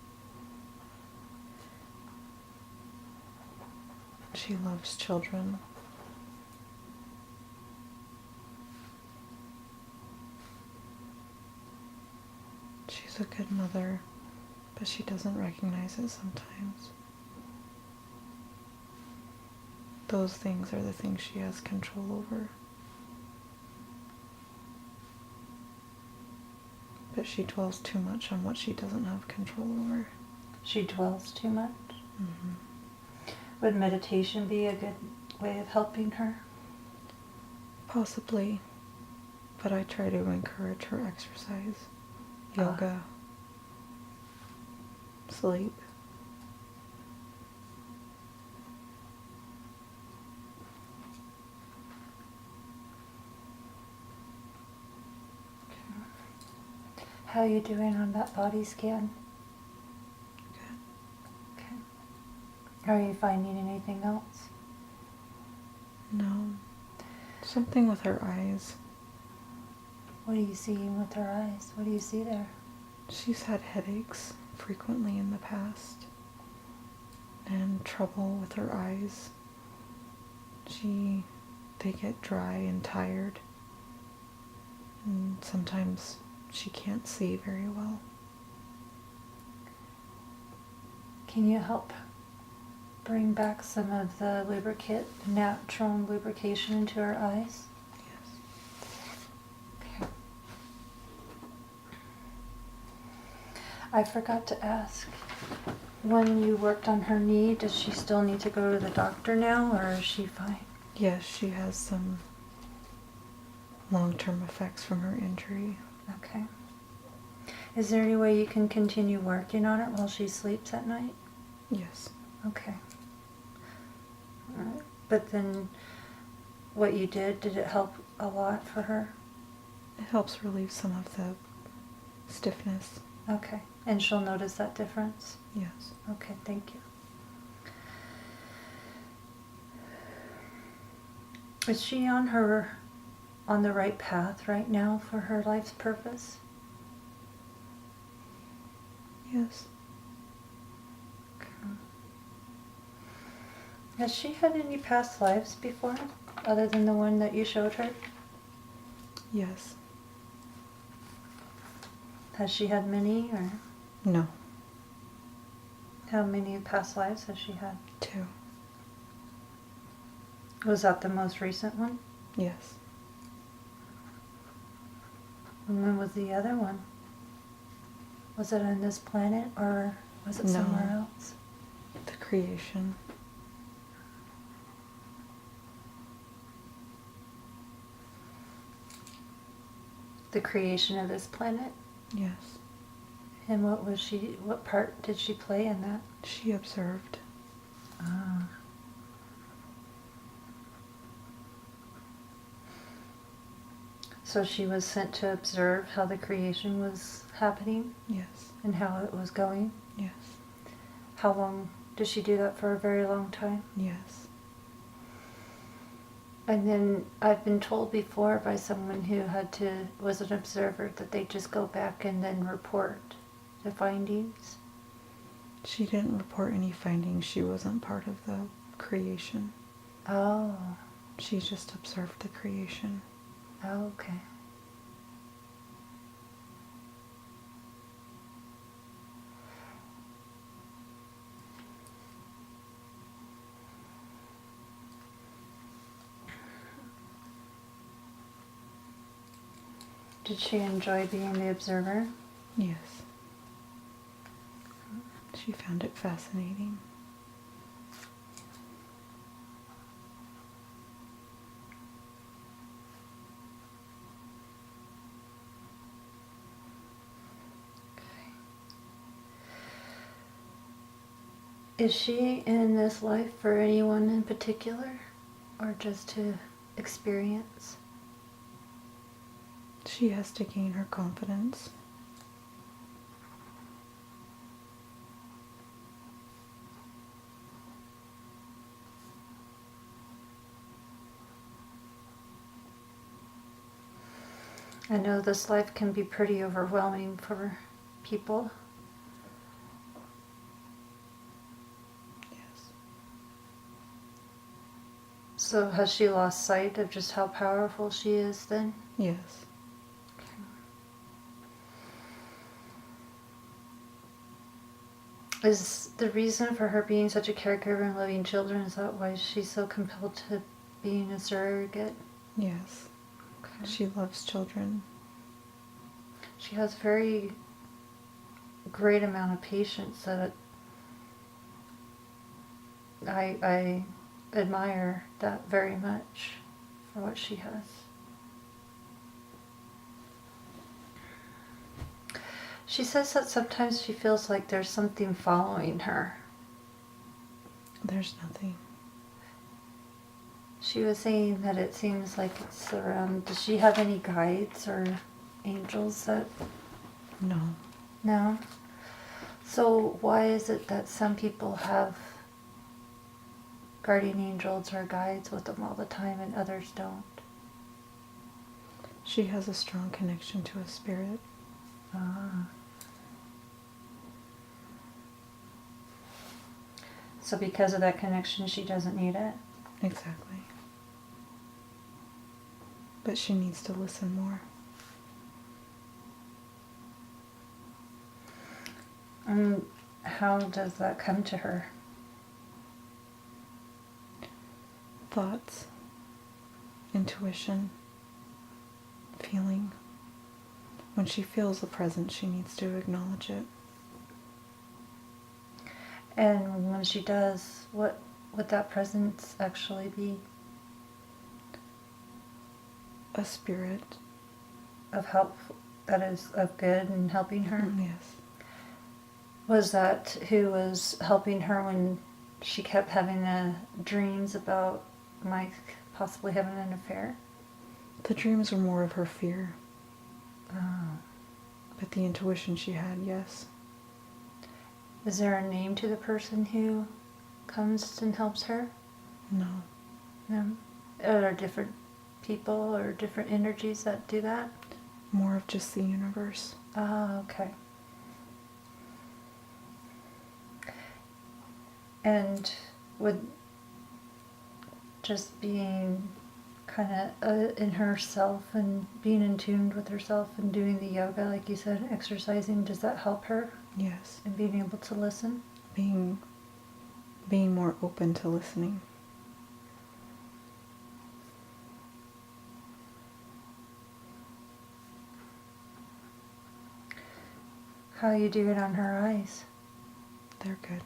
She loves children. She's a good mother, but she doesn't recognize it sometimes. Those things are the things she has control over. But she dwells too much on what she doesn't have control over. She dwells too much? Mm-hmm. Would meditation be a good way of helping her? Possibly. But I try to encourage her exercise, yoga, sleep. How are you doing on that body scan? Good. Okay. Are you finding anything else? No. Something with her eyes. What are you seeing with her eyes? What do you see there? She's had headaches frequently in the past. And trouble with her eyes. They get dry and tired. And sometimes she can't see very well. Can you help bring back some of the natural lubrication into her eyes? Yes. Okay. I forgot to ask, when you worked on her knee, does she still need to go to the doctor now, or is she fine? Yes, she has some long-term effects from her injury. Okay. Is there any way you can continue working on it while she sleeps at night? Yes. Okay. All right. But then what you did it help a lot for her? It helps relieve some of the stiffness. Okay. And she'll notice that difference? Yes. Okay, thank you. Is she on the right path right now for her life's purpose? Yes. Okay. Has she had any past lives before, other than the one that you showed her? Yes. Has she had many, or No. how many past lives has she had? 2. Was that the most recent one? Yes. And when was the other one? Was it on this planet, or was it No. somewhere else? The creation. The creation of this planet? Yes. And what part did she play in that? She observed. Ah. So she was sent to observe how the creation was happening? Yes. And how it was going? Yes. How long did she do that for? A very long time? Yes. And then I've been told before by someone who was an observer, that they just go back and then report the findings. She didn't report any findings. She wasn't part of the creation. Oh. She just observed the creation. Oh, okay. Did she enjoy being the observer? Yes. She found it fascinating. Is she in this life for anyone in particular, or just to experience? She has to gain her confidence. I know this life can be pretty overwhelming for people. Yes. So has she lost sight of just how powerful she is then? Yes. Okay. Is the reason for her being such a caregiver and loving children, is that why she's so compelled to being a surrogate? Yes. Okay. She loves children. She has very great amount of patience that I admire that very much for what she has. She says that sometimes she feels like there's something following her. There's nothing. She was saying that it seems like it's around. Does she have any guides or angels that? No. No? So why is it that some people have guardian angels or guides with them all the time and others don't? She has a strong connection to a spirit. Ah. So because of that connection, she doesn't need it? Exactly. But she needs to listen more. And how does that come to her? Thoughts, intuition, feeling. When she feels the presence, she needs to acknowledge it. And when she does, what would that presence actually be? A spirit. Of help, that is of good and helping her? Yes. Was that who was helping her when she kept having dreams about Mike possibly having an affair? The dreams were more of her fear. Oh. But the intuition she had, yes. Is there a name to the person who comes and helps her? No. No? Are there different people or different energies that do that? More of just the universe. Ah, okay. And would just being kind of in herself and being in tune with herself and doing the yoga, like you said, exercising, does that help her? Yes. And being able to listen? Being more open to listening. How you do it on her eyes? They're good.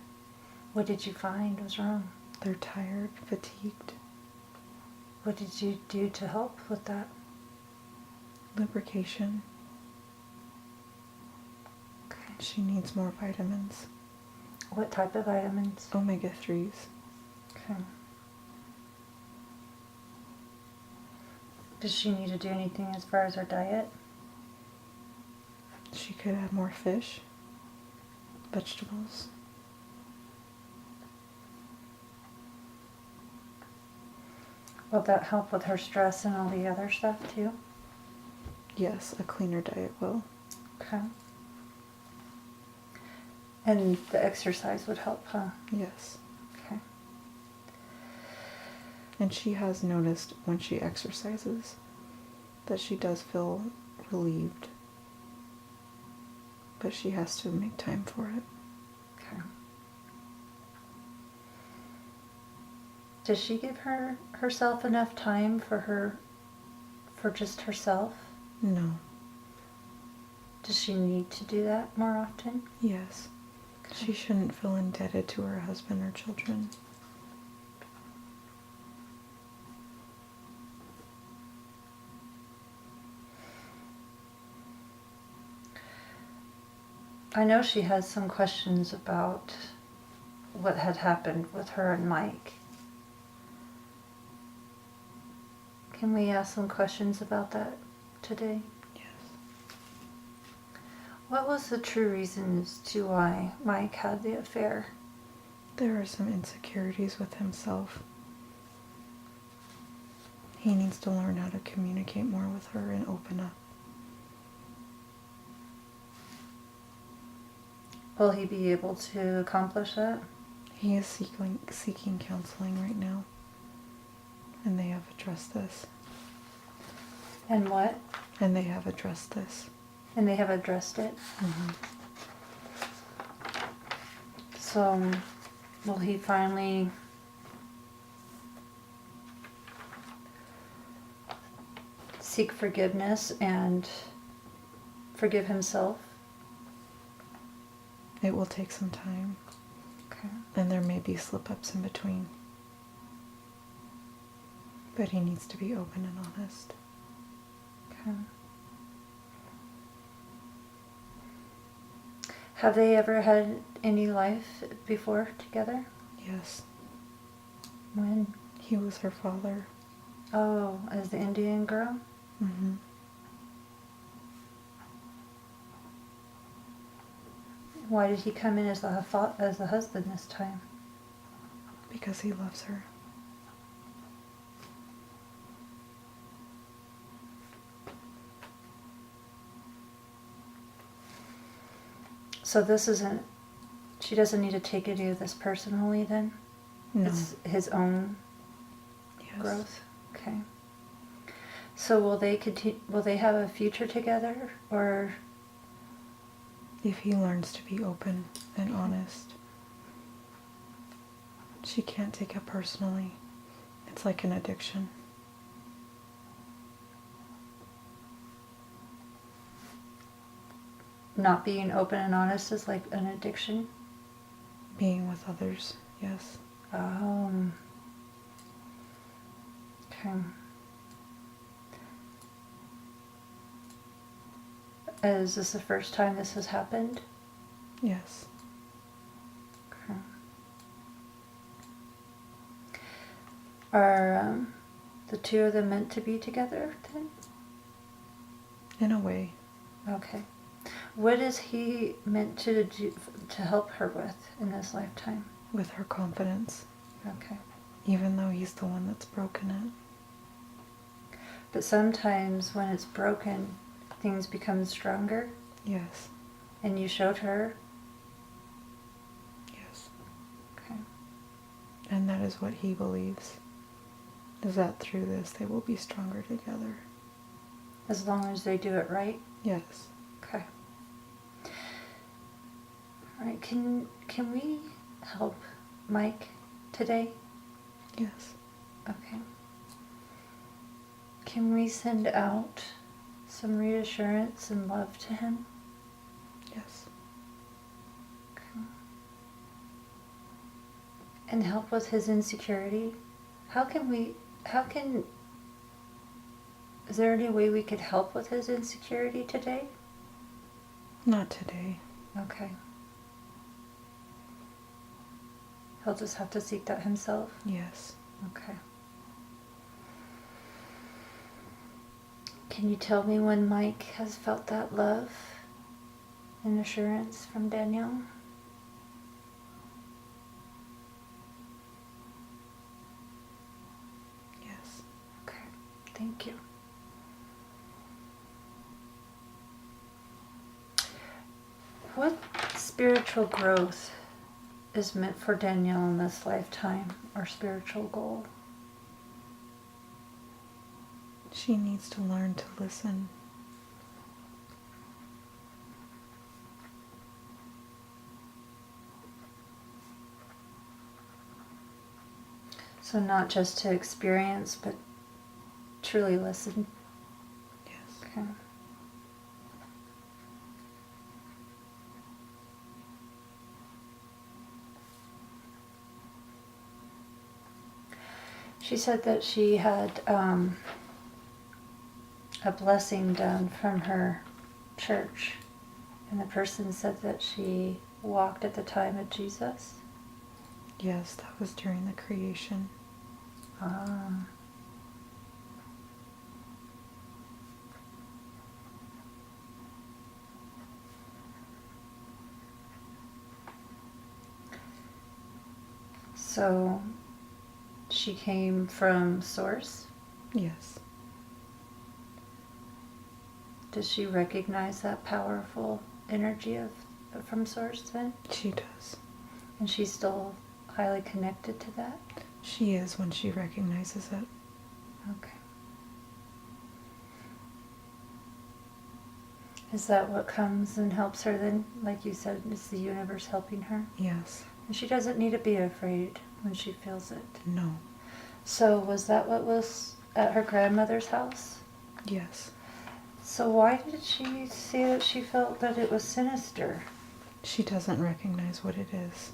What did you find was wrong? They're tired, fatigued. What did you do to help with that? Lubrication. Okay. She needs more vitamins. What type of vitamins? Omega-3s. Okay. Does she need to do anything as far as her diet? She could add more fish, vegetables. Will that help with her stress and all the other stuff too? Yes, a cleaner diet will. Okay. And the exercise would help, huh? Yes. Okay. And she has noticed when she exercises that she does feel relieved. But she has to make time for it. Okay. Does she give herself enough time for just herself? No. Does she need to do that more often? Yes. Okay. She shouldn't feel indebted to her husband or children. I know she has some questions about what had happened with her and Mike. Can we ask some questions about that today? Yes. What was the true reasons to why Mike had the affair? There are some insecurities with himself. He needs to learn how to communicate more with her and open up. Will he be able to accomplish that? He is seeking counseling right now. And they have addressed this. And what? And they have addressed this. And they have addressed it? Mm-hmm. So, will he finally seek forgiveness and forgive himself? It will take some time. Okay. And there may be slip-ups in between. But he needs to be open and honest. Okay. Have they ever had any life before together? Yes. When? He was her father. Oh, as the Indian girl? Mm-hmm. Why did he come in as the husband this time? Because he loves her. So this isn't, she doesn't need to take any of this personally then? No. It's his own Yes. growth? Okay. So will they have a future together, or? If he learns to be open and honest. She can't take it personally. It's like an addiction. Not being open and honest is like an addiction? Being with others, yes. Okay. Is this the first time this has happened? Yes. Okay. Are the two of them meant to be together then? In a way. Okay. What is he meant to do to help her with in this lifetime? With her confidence. Okay. Even though he's the one that's broken it. But sometimes when it's broken, things become stronger. Yes. And you showed her? Yes. Okay. And that is what he believes. Is that through this they will be stronger together. As long as they do it right? Yes. Okay. All right, can we help Mike today? Yes. Okay. Can we send out some reassurance and love to him? Yes. Okay. And help with his insecurity? Is there any way we could help with his insecurity today? Not today. Okay. He'll just have to seek that himself? Yes. Okay. Can you tell me when Mike has felt that love and assurance from Danielle? Yes. Okay, thank you. What spiritual growth is meant for Danielle in this lifetime, or spiritual goal? She needs to learn to listen. So not just to experience, but truly listen. Yes. Okay. She said that she had a blessing done from her church, and the person said that she walked at the time of Jesus. Yes, that was during the creation. Ah. So she came from Source? Yes. Does she recognize that powerful energy from Source then? She does. And she's still highly connected to that? She is when she recognizes it. Okay. Is that what comes and helps her then? Like you said, is the universe helping her? Yes. And she doesn't need to be afraid when she feels it. No. So was that what was at her grandmother's house? Yes. So why did she say that she felt that it was sinister? She doesn't recognize what it is.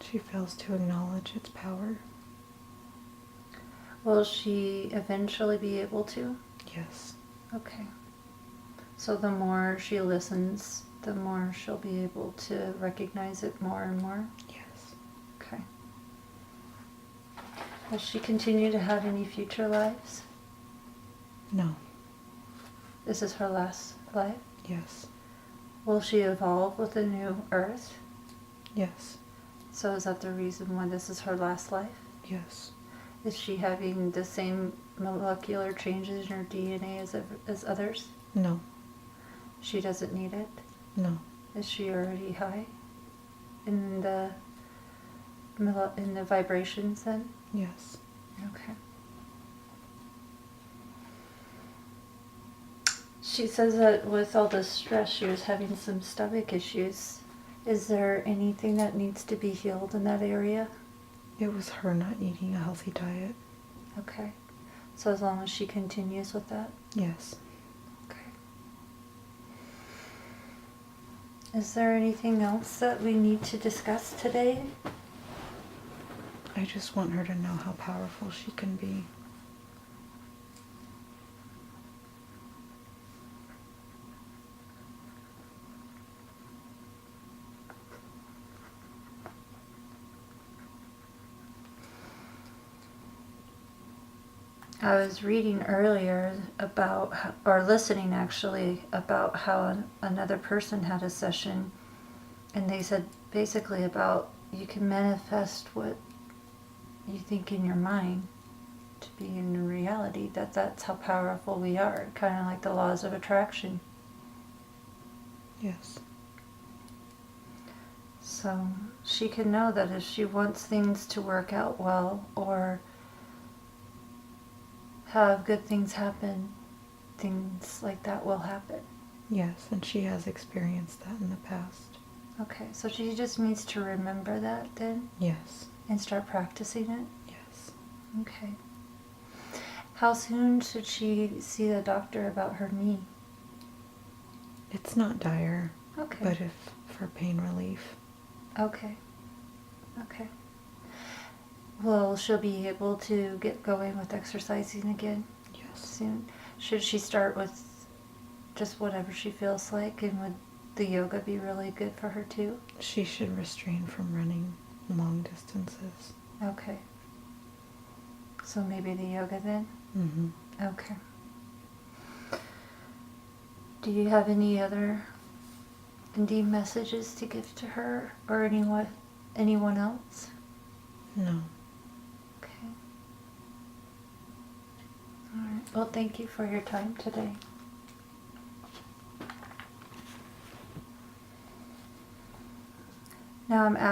She fails to acknowledge its power. Will she eventually be able to? Yes. Okay. So the more she listens, the more she'll be able to recognize it more and more? Yes. Okay. Will she continue to have any future lives? No. This is her last life? Yes. Will she evolve with the new Earth? Yes. So is that the reason why this is her last life? Yes. Is she having the same molecular changes in her DNA as others? No. She doesn't need it? No. Is she already high in the vibrations then? Yes. Okay. She says that with all the stress, she was having some stomach issues. Is there anything that needs to be healed in that area? It was her not eating a healthy diet. Okay. So as long as she continues with that? Yes. Okay. Is there anything else that we need to discuss today? I just want her to know how powerful she can be. I was reading earlier about, or listening actually, about how another person had a session, and they said basically about you can manifest what you think in your mind to be in reality, that's how powerful we are, kind of like the laws of attraction. Yes. So she can know that if she wants things to work out well or have good things happen, things like that will happen. Yes, and she has experienced that in the past. Okay, so she just needs to remember that then Yes. and start practicing it? Yes. Okay. How soon should she see the doctor about her knee? It's not dire, Okay. but if for pain relief. Okay. Okay. Well, she'll be able to get going with exercising again Yes. soon. Should she start with just whatever she feels like, and would the yoga be really good for her too? She should restrain from running long distances. Okay. So maybe the yoga then? Mm-hmm. Okay. Do you have any other indeed messages to give to her or anyone else? No. Okay. All right. Well, thank you for your time today. Now I'm asking